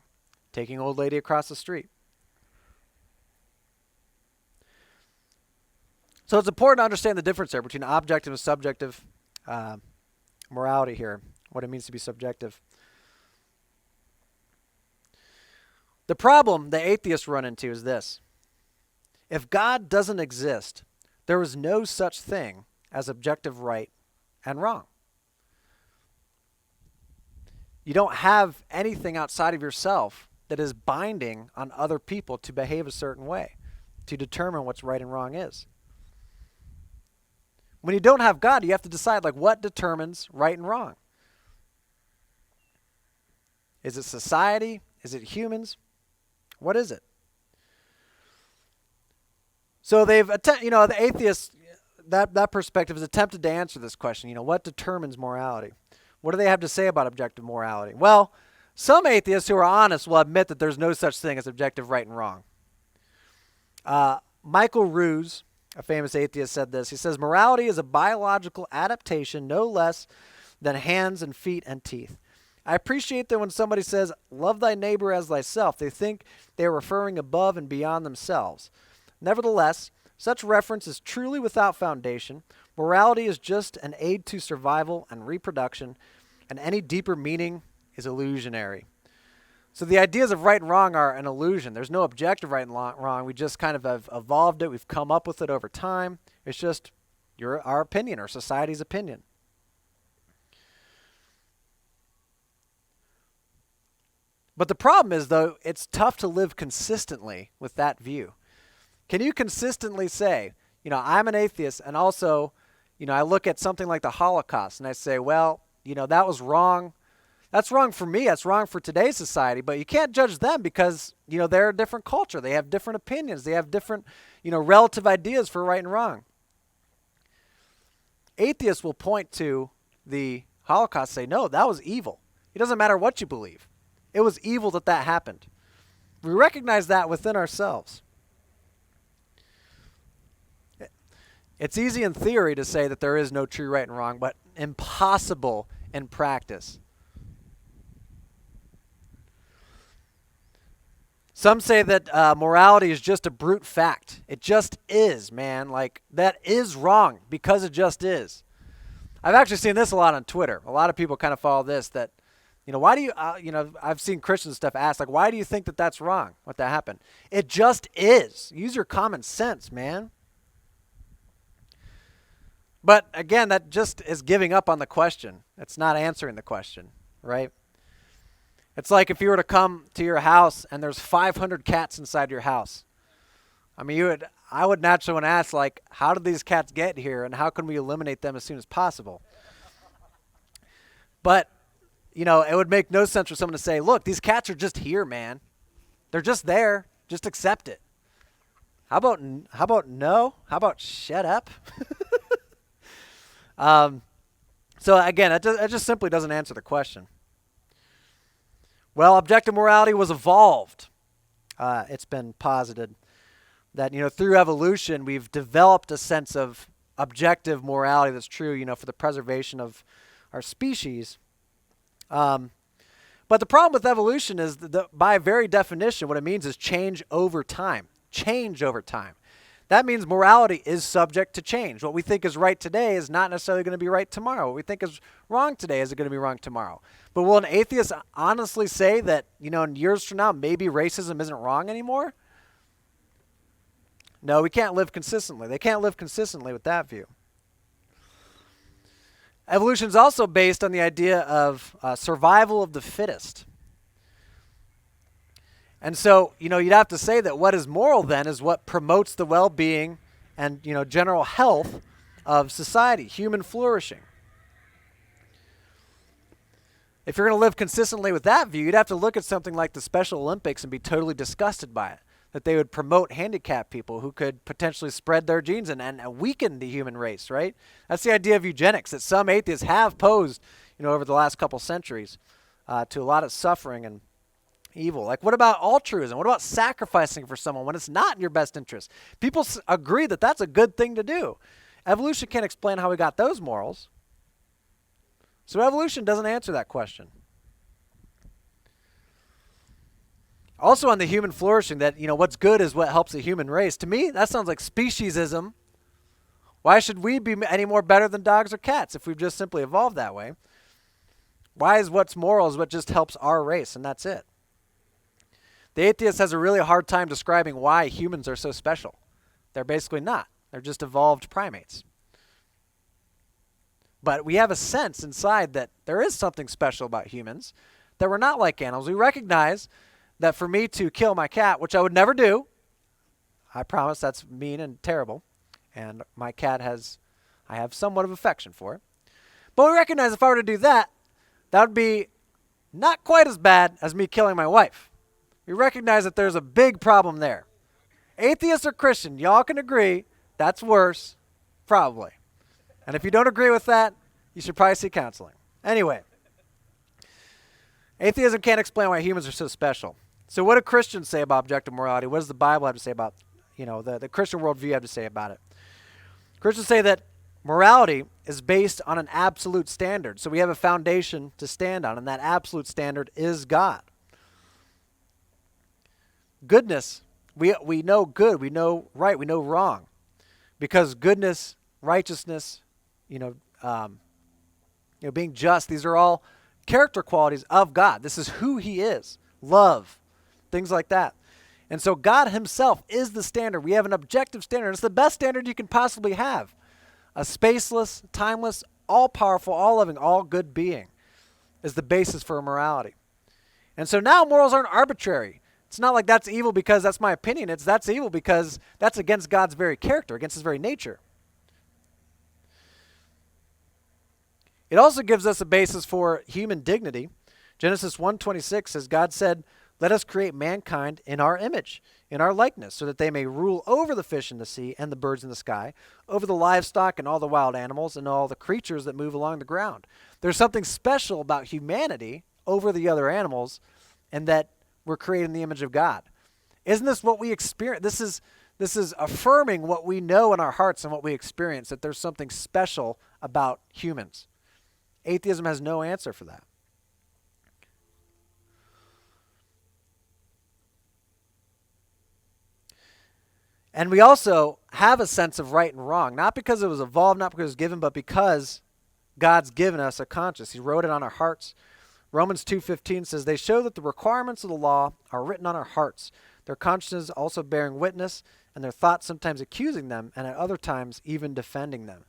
taking an old lady across the street. So it's important to understand the difference there between objective and subjective morality here, what it means to be subjective. The problem the atheists run into is this. If God doesn't exist, there is no such thing as objective right and wrong. You don't have anything outside of yourself that is binding on other people to behave a certain way, to determine what's right and wrong is. When you don't have God, you have to decide, what determines right and wrong? Is it society? Is it humans? What is it? So the atheists, that perspective has attempted to answer this question. What determines morality? What do they have to say about objective morality? Well, some atheists who are honest will admit that there's no such thing as objective right and wrong. Michael Ruse, a famous atheist, said this. He says, morality is a biological adaptation no less than hands and feet and teeth. I appreciate that when somebody says, love thy neighbor as thyself, they think they are referring above and beyond themselves. Nevertheless, such reference is truly without foundation. Morality is just an aid to survival and reproduction, and any deeper meaning is illusionary. So the ideas of right and wrong are an illusion. There's no objective right and wrong. We just kind of have evolved it. We've come up with it over time. It's just our opinion or society's opinion. But the problem is, though, it's tough to live consistently with that view. Can you consistently say, I'm an atheist, and also, I look at something like the Holocaust and I say, well, that was wrong. That's wrong for me. That's wrong for today's society. But you can't judge them because, they're a different culture. They have different opinions. They have different, relative ideas for right and wrong. Atheists will point to the Holocaust and say, no, that was evil. It doesn't matter what you believe. It was evil that happened. We recognize that within ourselves. It's easy in theory to say that there is no true right and wrong, but impossible in practice. Some say that morality is just a brute fact. It just is, man. That is wrong because it just is. I've actually seen this a lot on Twitter. A lot of people kind of follow this, that, why do you, I've seen Christian stuff asked, why do you think that that's wrong, what that happened? It just is. Use your common sense, man. But again, that just is giving up on the question. It's not answering the question, right? It's like if you were to come to your house and there's 500 cats inside your house. I would naturally want to ask, how did these cats get here and how can we eliminate them as soon as possible? But, it would make no sense for someone to say, look, these cats are just here, man. They're just there. Just accept it. How about no? How about shut up? So again, it just simply doesn't answer the question. Well, objective morality was evolved. It's been posited that, through evolution, we've developed a sense of objective morality that's true, for the preservation of our species. But the problem with evolution is that by very definition, what it means is change over time. Change over time. That means morality is subject to change. What we think is right today is not necessarily going to be right tomorrow. What we think is wrong today is going to be wrong tomorrow. But will an atheist honestly say that, in years from now, maybe racism isn't wrong anymore? No, we can't live consistently. They can't live consistently with that view. Evolution is also based on the idea of survival of the fittest. And so, you'd have to say that what is moral then is what promotes the well-being and, general health of society, human flourishing. If you're going to live consistently with that view, you'd have to look at something like the Special Olympics and be totally disgusted by it, that they would promote handicapped people who could potentially spread their genes and weaken the human race, right? That's the idea of eugenics that some atheists have posed, over the last couple centuries to a lot of suffering and evil. Like, what about altruism? What about sacrificing for someone when it's not in your best interest? People agree that that's a good thing to do. Evolution can't explain how we got those morals. So evolution doesn't answer that question. Also on the human flourishing, that, what's good is what helps the human race. To me, that sounds like speciesism. Why should we be any more better than dogs or cats if we've just simply evolved that way? Why is what's moral is what just helps our race, and that's it? The atheist has a really hard time describing why humans are so special. They're basically not. They're just evolved primates. But we have a sense inside that there is something special about humans, that we're not like animals. We recognize that for me to kill my cat, which I would never do, I promise that's mean and terrible, and my cat I have somewhat of affection for it. But we recognize if I were to do that, that would be not quite as bad as me killing my wife. We recognize that there's a big problem there. Atheist or Christian, y'all can agree that's worse, probably. And if you don't agree with that, you should probably seek counseling. Anyway, atheism can't explain why humans are so special. So what do Christians say about objective morality? What does the Bible have to say about, the Christian worldview have to say about it? Christians say that morality is based on an absolute standard. So we have a foundation to stand on, and that absolute standard is God. Goodness, we know good, we know right, we know wrong. Because goodness, righteousness, being just, these are all character qualities of God. This is who he is. Love, things like that. And so God himself is the standard. We have an objective standard. It's the best standard you can possibly have. A spaceless, timeless, all-powerful, all-loving, all-good being is the basis for morality. And so now morals aren't arbitrary. It's not like that's evil because that's my opinion. That's evil because that's against God's very character, against his very nature. It also gives us a basis for human dignity. Genesis 1:26 says, God said, let us create mankind in our image, in our likeness, so that they may rule over the fish in the sea and the birds in the sky, over the livestock and all the wild animals and all the creatures that move along the ground. There's something special about humanity over the other animals, and that we're created in the image of God. Isn't this what we experience? This is affirming what we know in our hearts and what we experience, that there's something special about humans. Atheism has no answer for that. And we also have a sense of right and wrong, not because it was evolved, not because it was given, but because God's given us a conscience. He wrote it on our hearts. Romans 2:15 says, they show that the requirements of the law are written on our hearts, their consciences also bearing witness, and their thoughts sometimes accusing them, and at other times even defending them.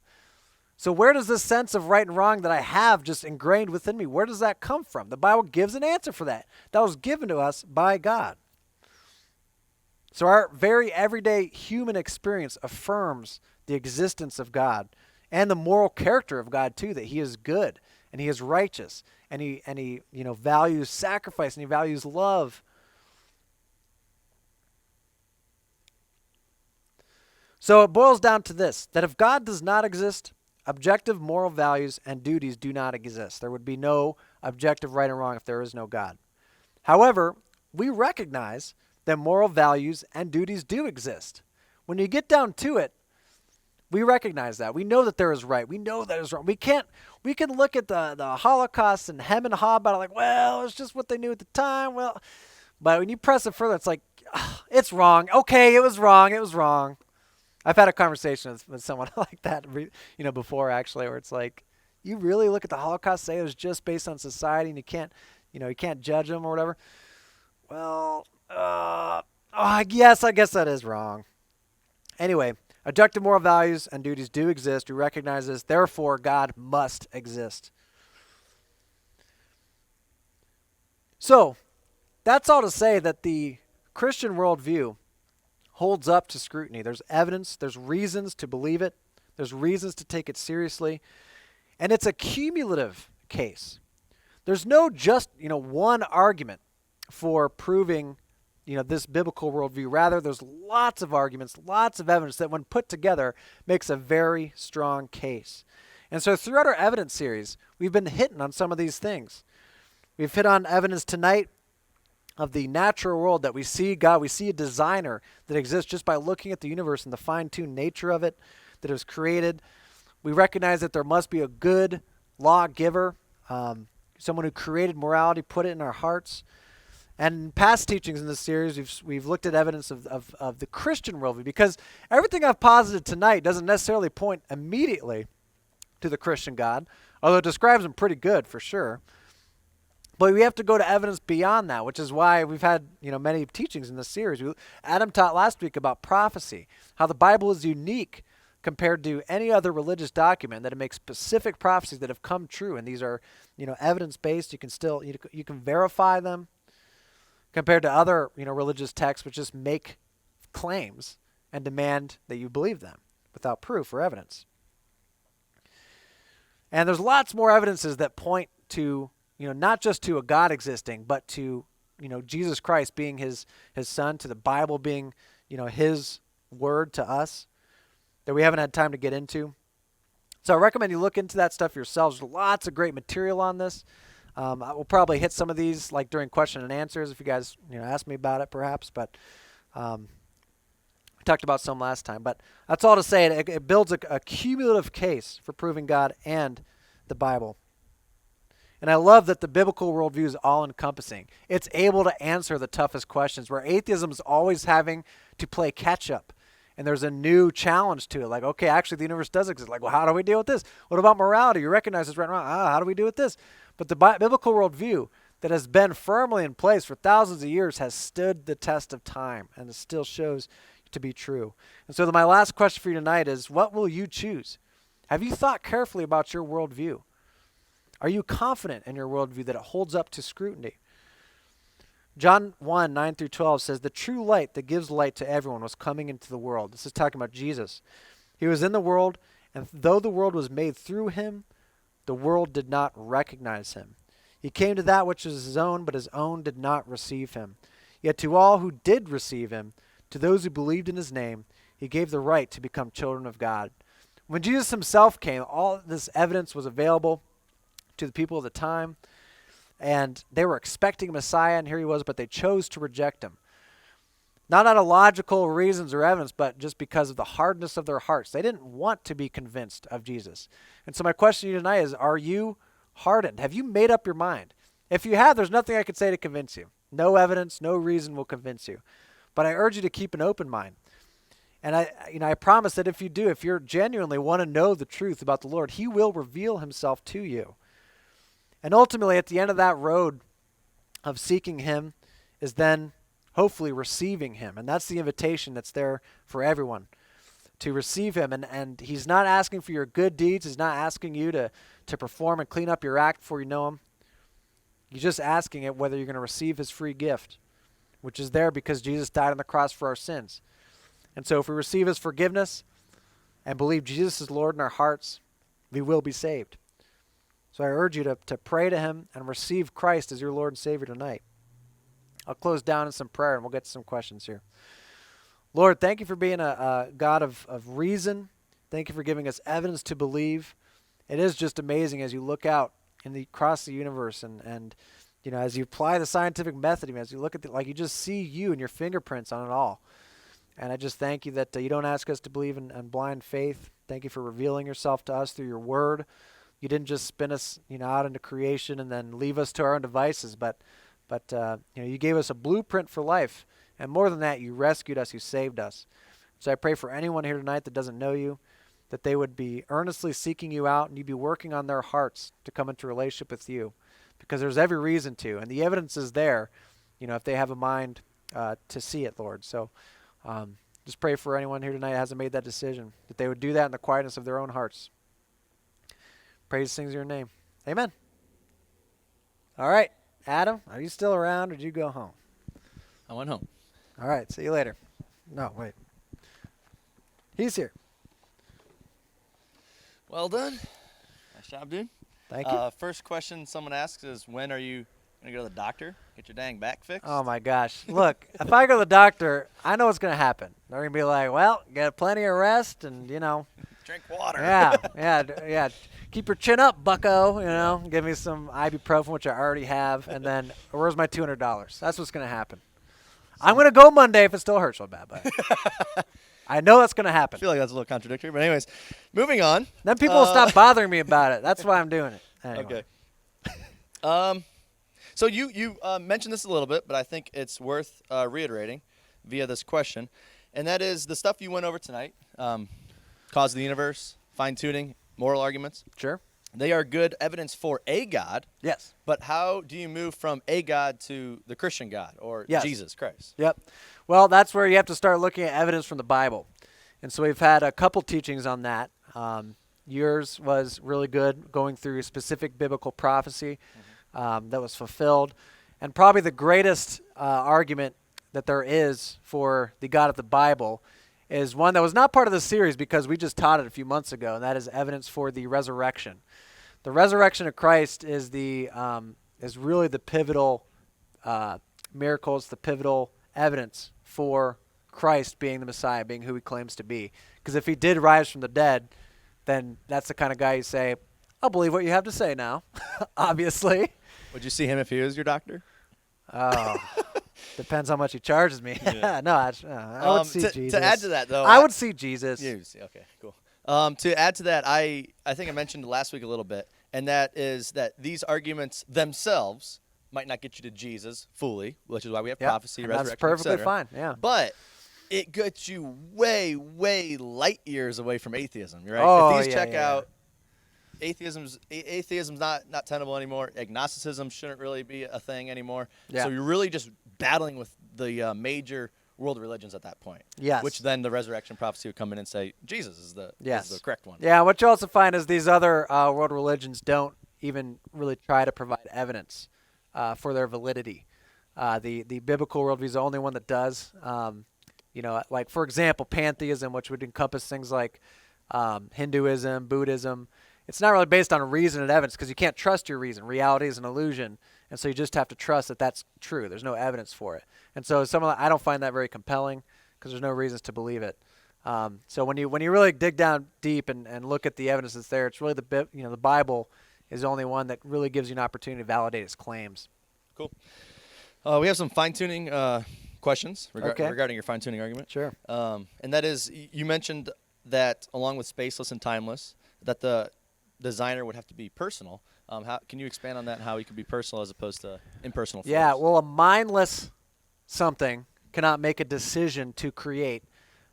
So where does this sense of right and wrong that I have just ingrained within me, where does that come from? The Bible gives an answer for that. That was given to us by God. So our very everyday human experience affirms the existence of God and the moral character of God too, that he is good and he is righteous and he values sacrifice and he values love. So it boils down to this, that if God does not exist, objective moral values and duties do not exist. There would be no objective right and wrong if there is no God. However, we recognize that moral values and duties do exist. When you get down to it, we recognize that. We know that there is right. We know that is wrong. We can't we can look at the Holocaust and hem and haw about it like, well, it's just what they knew at the time. Well, but when you press it further, it's like, it's wrong. Okay, it was wrong. It was wrong. I've had a conversation with someone like that, before actually, where it's like, you really look at the Holocaust, say it was just based on society, and you can't judge them or whatever. Well, yes, I guess that is wrong. Anyway, objective moral values and duties do exist. We recognize this. Therefore, God must exist. So, that's all to say that the Christian worldview holds up to scrutiny. There's evidence, there's reasons to believe it, there's reasons to take it seriously, and it's a cumulative case. There's no just, one argument for proving, this biblical worldview. Rather, there's lots of arguments, lots of evidence that when put together makes a very strong case. And so throughout our evidence series, we've been hitting on some of these things. We've hit on evidence tonight of the natural world, that we see God, we see a designer that exists just by looking at the universe and the fine-tuned nature of it, that it was created. We recognize that there must be a good lawgiver, someone who created morality, put it in our hearts. And in past teachings in this series, we've looked at evidence of the Christian worldview, because everything I've posited tonight doesn't necessarily point immediately to the Christian God, although it describes him pretty good for sure. But we have to go to evidence beyond that, which is why we've had many teachings in this series. Adam taught last week about prophecy, how the Bible is unique compared to any other religious document, that it makes specific prophecies that have come true, and these are evidence-based. You can still you can verify them, compared to other religious texts which just make claims and demand that you believe them without proof or evidence. And there's lots more evidences that point to not just to a God existing, but to, Jesus Christ being his son, to the Bible being, his word to us, that we haven't had time to get into. So I recommend you look into that stuff yourselves. There's lots of great material on this. I will probably hit some of these like during question and answers if you guys, ask me about it perhaps, but we talked about some last time. But that's all to say, it builds a cumulative case for proving God and the Bible. And I love that the biblical worldview is all-encompassing. It's able to answer the toughest questions, where atheism is always having to play catch-up. And there's a new challenge to it. Like, okay, actually the universe does exist. Like, well, how do we deal with this? What about morality? You recognize it's right and wrong. How do we deal with this? But the biblical worldview that has been firmly in place for thousands of years has stood the test of time, and it still shows to be true. And so my last question for you tonight is, what will you choose? Have you thought carefully about your worldview? Are you confident in your worldview that it holds up to scrutiny? John 1, 9 through 12 says, the true light that gives light to everyone was coming into the world. This is talking about Jesus. He was in the world, and though the world was made through him, the world did not recognize him. He came to that which was his own, but his own did not receive him. Yet to all who did receive him, to those who believed in his name, he gave the right to become children of God. When Jesus himself came, all this evidence was available to the people of the time, and they were expecting a Messiah, and here he was, but they chose to reject him. Not out of logical reasons or evidence, but just because of the hardness of their hearts. They didn't want to be convinced of Jesus. And so my question to you tonight is, are you hardened? Have you made up your mind? If you have, there's nothing I could say to convince you. No evidence, no reason will convince you. But I urge you to keep an open mind. And I promise that if you do, if you genuinely want to know the truth about the Lord, he will reveal himself to you. And ultimately, at the end of that road of seeking him is then hopefully receiving him. And that's the invitation that's there for everyone, to receive him. And he's not asking for your good deeds. He's not asking you to perform and clean up your act before you know him. He's just asking it whether you're going to receive his free gift, which is there because Jesus died on the cross for our sins. And so if we receive his forgiveness and believe Jesus is Lord in our hearts, we will be saved. So I urge you to pray to him and receive Christ as your Lord and Savior tonight. I'll close down in some prayer and we'll get to some questions here. Lord, thank you for being a God of reason. Thank you for giving us evidence to believe. It is just amazing as you look out across the universe and as you apply the scientific method, as you look at you just see you and your fingerprints on it all. And I just thank you that you don't ask us to believe in blind faith. Thank you for revealing yourself to us through your word, You didn't just spin us, out into creation and then leave us to our own devices, but you gave us a blueprint for life. And more than that, you rescued us, you saved us. So I pray for anyone here tonight that doesn't know you, that they would be earnestly seeking you out and you'd be working on their hearts to come into relationship with you, because there's every reason to. And the evidence is there, if they have a mind to see it, Lord. So just pray for anyone here tonight that hasn't made that decision, that they would do that in the quietness of their own hearts. Praise things in your name. Amen. All right. Adam, are you still around or did you go home? I went home. All right. See you later. No, wait. He's here. Well done. Nice job, dude. Thank you. First question someone asks is, when are you going to go to the doctor? Get your dang back fixed? Oh, my gosh. Look, if I go to the doctor, I know what's going to happen. They're going to be like, well, get plenty of rest and, Drink water. Yeah. Keep your chin up, bucko, Give me some ibuprofen, which I already have, and then where's my $200? That's what's going to happen. I'm going to go Monday if it still hurts so bad, but I know that's going to happen. I feel like that's a little contradictory, but anyways, moving on. Then people will stop bothering me about it. That's why I'm doing it. Anyway. Okay. So you mentioned this a little bit, but I think it's worth reiterating via this question, and that is the stuff you went over tonight, cause of the universe, fine-tuning, moral arguments. Sure. They are good evidence for a God. Yes. But how do you move from a God to the Christian God or Jesus Christ? Yep. Well, that's where you have to start looking at evidence from the Bible. And so we've had a couple teachings on that. Yours was really good, going through specific biblical prophecy that was fulfilled. And probably the greatest argument that there is for the God of the Bible is one that was not part of the series because we just taught it a few months ago, and that is evidence for the resurrection. The resurrection of Christ is really the pivotal miracle. It's the pivotal evidence for Christ being the Messiah, being who he claims to be. Because if he did rise from the dead, then that's the kind of guy you say, I'll believe what you have to say now, obviously. Would you see him if he was your doctor? Oh, depends how much he charges me. Yeah. No, I would see Jesus. To add to that, though. I would see Jesus. Okay, cool. To add to that, I think I mentioned last week a little bit, and that is that these arguments themselves might not get you to Jesus fully, which is why we have prophecy, resurrection, that's perfectly etc. fine, yeah. But it gets you way, way light years away from atheism, right? Oh, if these check out, atheism's not tenable anymore. Agnosticism shouldn't really be a thing anymore. Yeah. So you're really just battling with the major world religions at that point. Yes. Which then the resurrection prophecy would come in and say Jesus is the correct one. Yeah, what you also find is these other world religions don't even really try to provide evidence for their validity. The biblical worldview is the only one that does. Like, for example, pantheism, which would encompass things like Hinduism, Buddhism. It's not really based on reason and evidence because you can't trust your reason. Reality is an illusion, and so you just have to trust that that's true. There's no evidence for it. And so I don't find that very compelling because there's no reasons to believe it. So when you really dig down deep and look at the evidence that's there, it's really the Bible is the only one that really gives you an opportunity to validate its claims. Cool. We have some fine-tuning questions regarding your fine-tuning argument. Sure. And that is, you mentioned that along with spaceless and timeless, that the designer would have to be personal. Can you expand on that and how he could be personal as opposed to impersonal? Yeah, well, a mindless something cannot make a decision to create,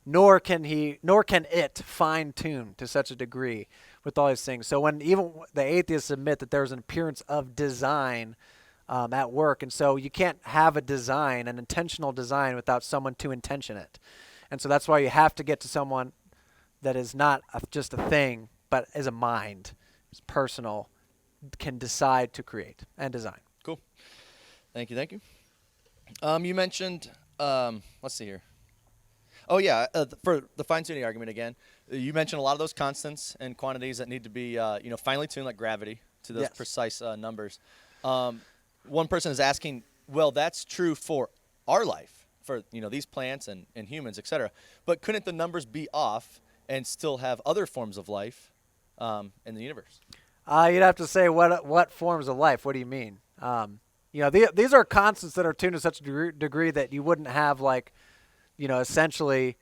nor can it fine-tune to such a degree with all these things. So when even the atheists admit that there's an appearance of design at work, and so you can't have a design, an intentional design, without someone to intention it. And so that's why you have to get to someone that is not just a thing, but is a mind, is personal, can decide to create and design. Cool. Thank you. You mentioned, let's see here. Oh, yeah, for the fine-tuning argument again, you mentioned a lot of those constants and quantities that need to be, finely tuned, like gravity, to those precise numbers. One person is asking, well, that's true for our life, for these plants and humans, etc. But couldn't the numbers be off and still have other forms of life in the universe? You'd have to say what forms of life. What do you mean? These are constants that are tuned to such a degree that you wouldn't have essentially,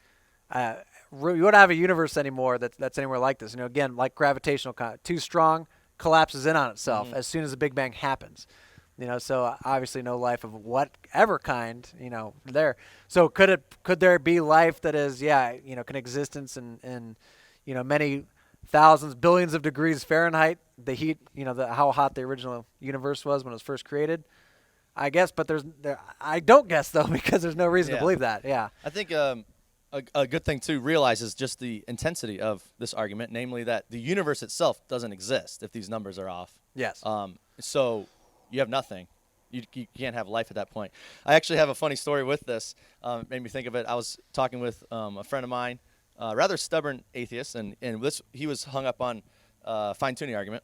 you wouldn't have a universe anymore that's anywhere like this. Again, like gravitational, too strong, collapses in on itself as soon as the Big Bang happens. So obviously no life of whatever kind, there. So could there be life that is, can existence in many thousands, billions of degrees Fahrenheit, the heat, how hot the original universe was when it was first created? I guess, but I don't guess though, because there's no reason to believe that. Yeah. I think a good thing to realize is just the intensity of this argument, namely that the universe itself doesn't exist if these numbers are off. Yes. So you have nothing. You can't have life at that point. I actually have a funny story with this. It made me think of it. I was talking with a friend of mine, rather stubborn atheist, and he was hung up on fine-tuning argument,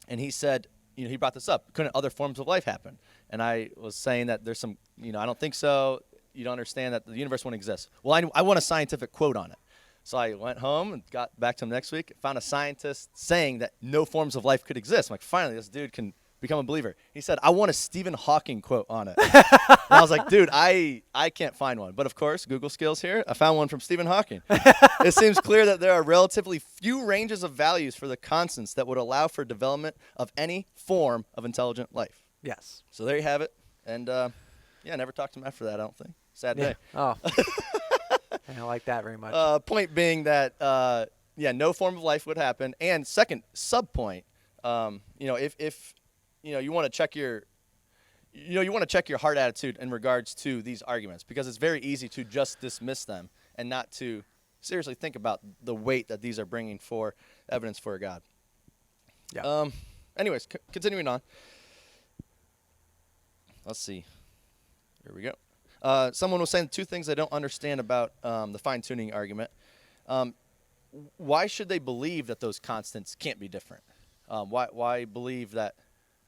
and he said, he brought this up. Couldn't other forms of life happen? And I was saying that there's some, I don't think so. You don't understand that the universe won't exist. Well, I want a scientific quote on it. So I went home and got back to him next week, found a scientist saying that no forms of life could exist. I'm like, finally, this dude can become a believer. He said, I want a Stephen Hawking quote on it. And I was like, dude, I can't find one. But, of course, Google skills here. I found one from Stephen Hawking. It seems clear that there are relatively few ranges of values for the constants that would allow for development of any form of intelligent life. Yes. So there you have it. And, never talked to him after that, I don't think. Sad day. Oh. I don't like that very much. Point being that, no form of life would happen. And second, sub-point, if you want to check your heart attitude in regards to these arguments, because it's very easy to just dismiss them and not to seriously think about the weight that these are bringing for evidence for a God. Yeah. Anyways, continuing on. Let's see. Here we go. Someone was saying two things I don't understand about the fine-tuning argument. Why should they believe that those constants can't be different? Why believe that?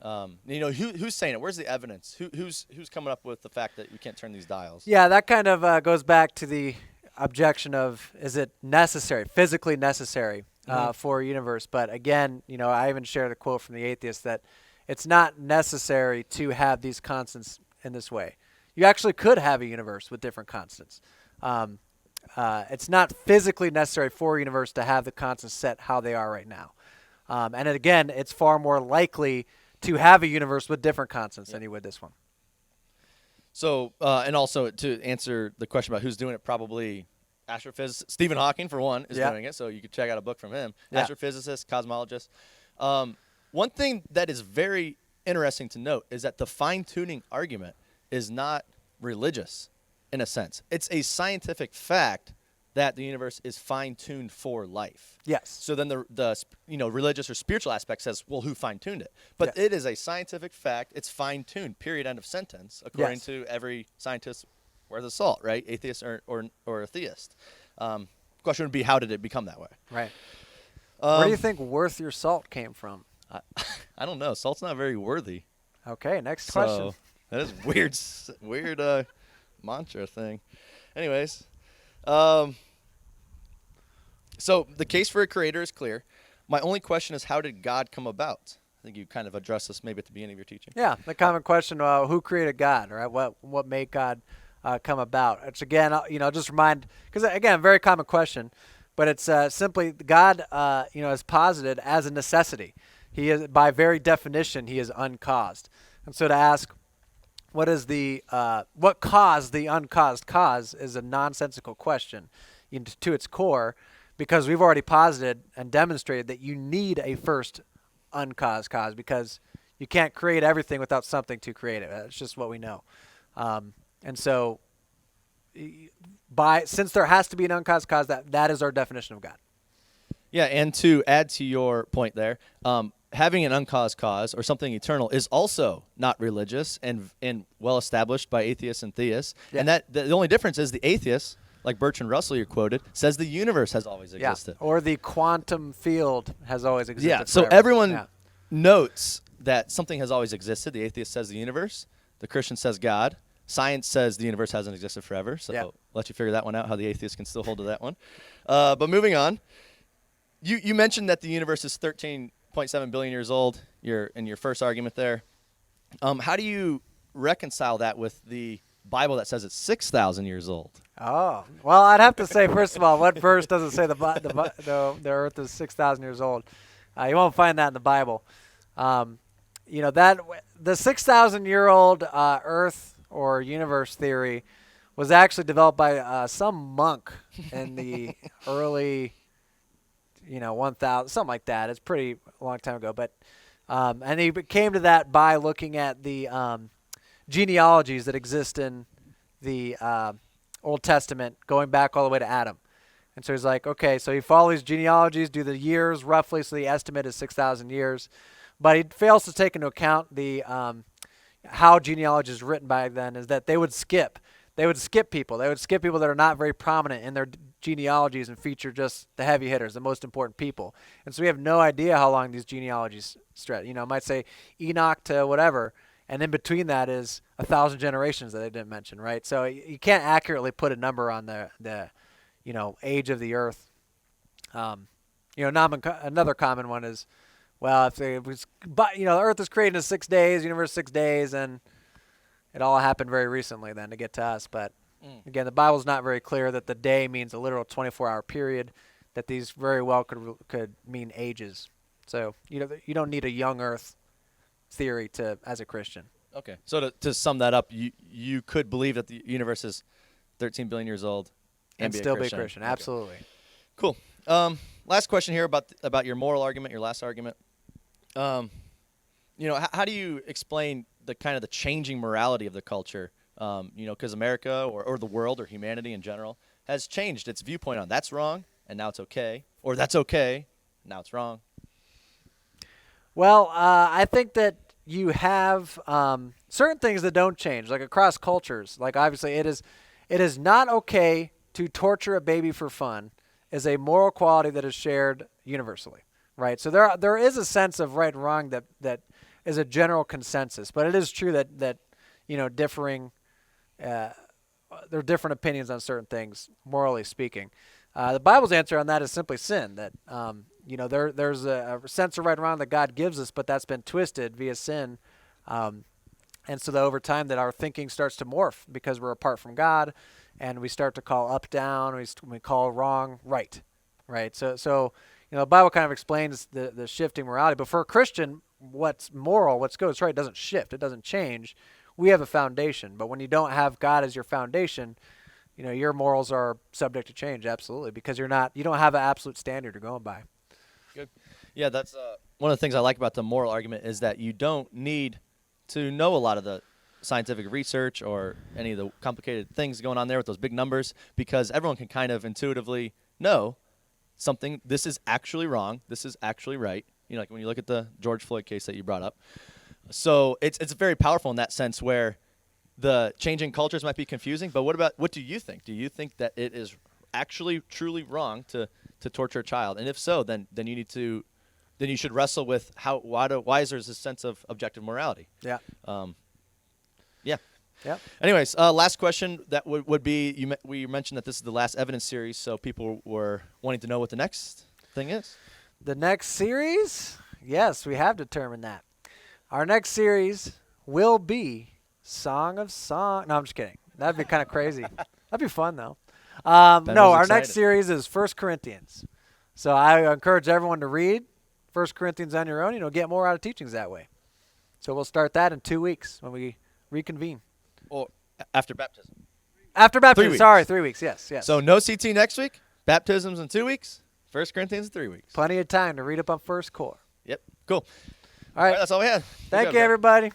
Who's saying it? Where's the evidence? Who's coming up with the fact that we can't turn these dials? Yeah, that kind of goes back to the objection of, is it necessary, physically necessary for a universe? But again, I even shared a quote from the atheist that it's not necessary to have these constants in this way. You actually could have a universe with different constants. It's not physically necessary for a universe to have the constants set how they are right now. And again, it's far more likely to have a universe with different constants than you would this one. So, and also to answer the question about who's doing it, probably astrophysicist Stephen Hawking, for one, is doing it. So you could check out a book from him. Yeah. Astrophysicist, cosmologist. One thing that is very interesting to note is that the fine-tuning argument is not religious in a sense. It's a scientific fact that the universe is fine-tuned for life. Yes. So then the religious or spiritual aspect says, well, who fine-tuned it? But it is a scientific fact. It's fine-tuned, period, end of sentence, according to every scientist worth of salt, right? Atheist or a theist. Question would be, how did it become that way? Right. Where do you think worth your salt came from? I don't know. Salt's not very worthy. Okay, next question. That is weird mantra thing. Anyways. So the case for a creator is clear. My only question is, how did God come about? I think you kind of addressed this maybe at the beginning of your teaching. Yeah, the common question, who created God, right? What made God come about? It's again, just remind, because again, very common question, but it's simply God, is posited as a necessity. He is, by very definition, he is uncaused. And so to ask, what caused the uncaused cause is a nonsensical question to its core, because we've already posited and demonstrated that you need a first uncaused cause, because you can't create everything without something to create it. That's just what we know. And so since there has to be an uncaused cause, that is our definition of God. Yeah, and to add to your point there, having an uncaused cause or something eternal is also not religious and well established by atheists and theists. Yeah. And that the only difference is the atheists, like Bertrand Russell you quoted, says the universe has always existed. Or the quantum field has always existed. Yeah, so forever. everyone notes that something has always existed. The atheist says the universe. The Christian says God. Science says the universe hasn't existed forever. So I'll let you figure that one out, how the atheist can still hold to that one. But moving on, you mentioned that the universe is 13.7 billion years old. You're in your first argument there. How do you reconcile that with the Bible that says it's 6,000 years old? Oh, well, I'd have to say, first of all, what verse doesn't say the Earth is 6,000 years old? You won't find that in the Bible. That the 6,000-year-old Earth or universe theory was actually developed by some monk in the early, 1,000, something like that. It's pretty long time ago, but and he came to that by looking at the genealogies that exist in the Old Testament, going back all the way to Adam. And so he's like, okay, so you follow these genealogies, do the years roughly, so the estimate is 6,000 years. But he fails to take into account the how genealogy is written back then is that they would skip. They would skip people. They would skip people that are not very prominent in their genealogies and feature just the heavy hitters, the most important people. And so we have no idea how long these genealogies stretch. It might say Enoch to whatever, and in between that is 1,000 generations that they didn't mention, right? So you can't accurately put a number on the age of the earth. Another common one is, well, if it was, but the earth was created in 6 days, universe 6 days, and it all happened very recently then to get to us. But again, the Bible's not very clear that the day means a literal 24-hour period, that these very well could mean ages. So you don't need a young earth theory as a Christian. Okay. So to sum that up, you could believe that the universe is 13 billion years old and still be a Christian. Okay. Absolutely. Cool. Last question here about your moral argument, your last argument. How do you explain the kind of the changing morality of the culture? Because America or the world or humanity in general has changed its viewpoint on that's wrong and now it's okay, or that's okay, now it's wrong. Well, I think that you have certain things that don't change, like across cultures. Like obviously, it is not okay to torture a baby for fun. Is a moral quality that is shared universally, right? So there is a sense of right and wrong that is a general consensus, but it is true that differing. There are different opinions on certain things, morally speaking. The Bible's answer on that is simply sin. That there's a sense of right and wrong that God gives us, but that's been twisted via sin, and so that over time that our thinking starts to morph because we're apart from God, and we start to call up down, we call wrong right. So the Bible kind of explains the shifting morality, but for a Christian, what's moral, what's good, what's right doesn't shift, it doesn't change. We have a foundation, but when you don't have God as your foundation, your morals are subject to change, absolutely, because you don't have an absolute standard you're going by. Good. Yeah, that's one of the things I like about the moral argument is that you don't need to know a lot of the scientific research or any of the complicated things going on there with those big numbers, because everyone can kind of intuitively know something. This is actually wrong. This is actually right. Like when you look at the George Floyd case that you brought up. So it's very powerful in that sense where the changing cultures might be confusing, but what do you think? Do you think that it is actually truly wrong to torture a child? And if so, then you should wrestle with why is there this sense of objective morality? Yeah. Yeah. Yep. Anyways, last question that would be we mentioned that this is the last evidence series, so people were wanting to know what the next thing is. The next series? Yes, we have determined that. Our next series will be Song of Song. No, I'm just kidding. That'd be kind of crazy. That'd be fun, though. No, our next series is 1 Corinthians. So I encourage everyone to read 1 Corinthians on your own. Get more out of teachings that way. So we'll start that in 2 weeks when we reconvene. Or after baptism. After baptism. 3 weeks. Sorry, 3 weeks. Yes. So no CT next week. Baptisms in 2 weeks. 1 Corinthians in 3 weeks. Plenty of time to read up on First Core. Yep. Cool. All right. That's all we had. Thank you, everybody.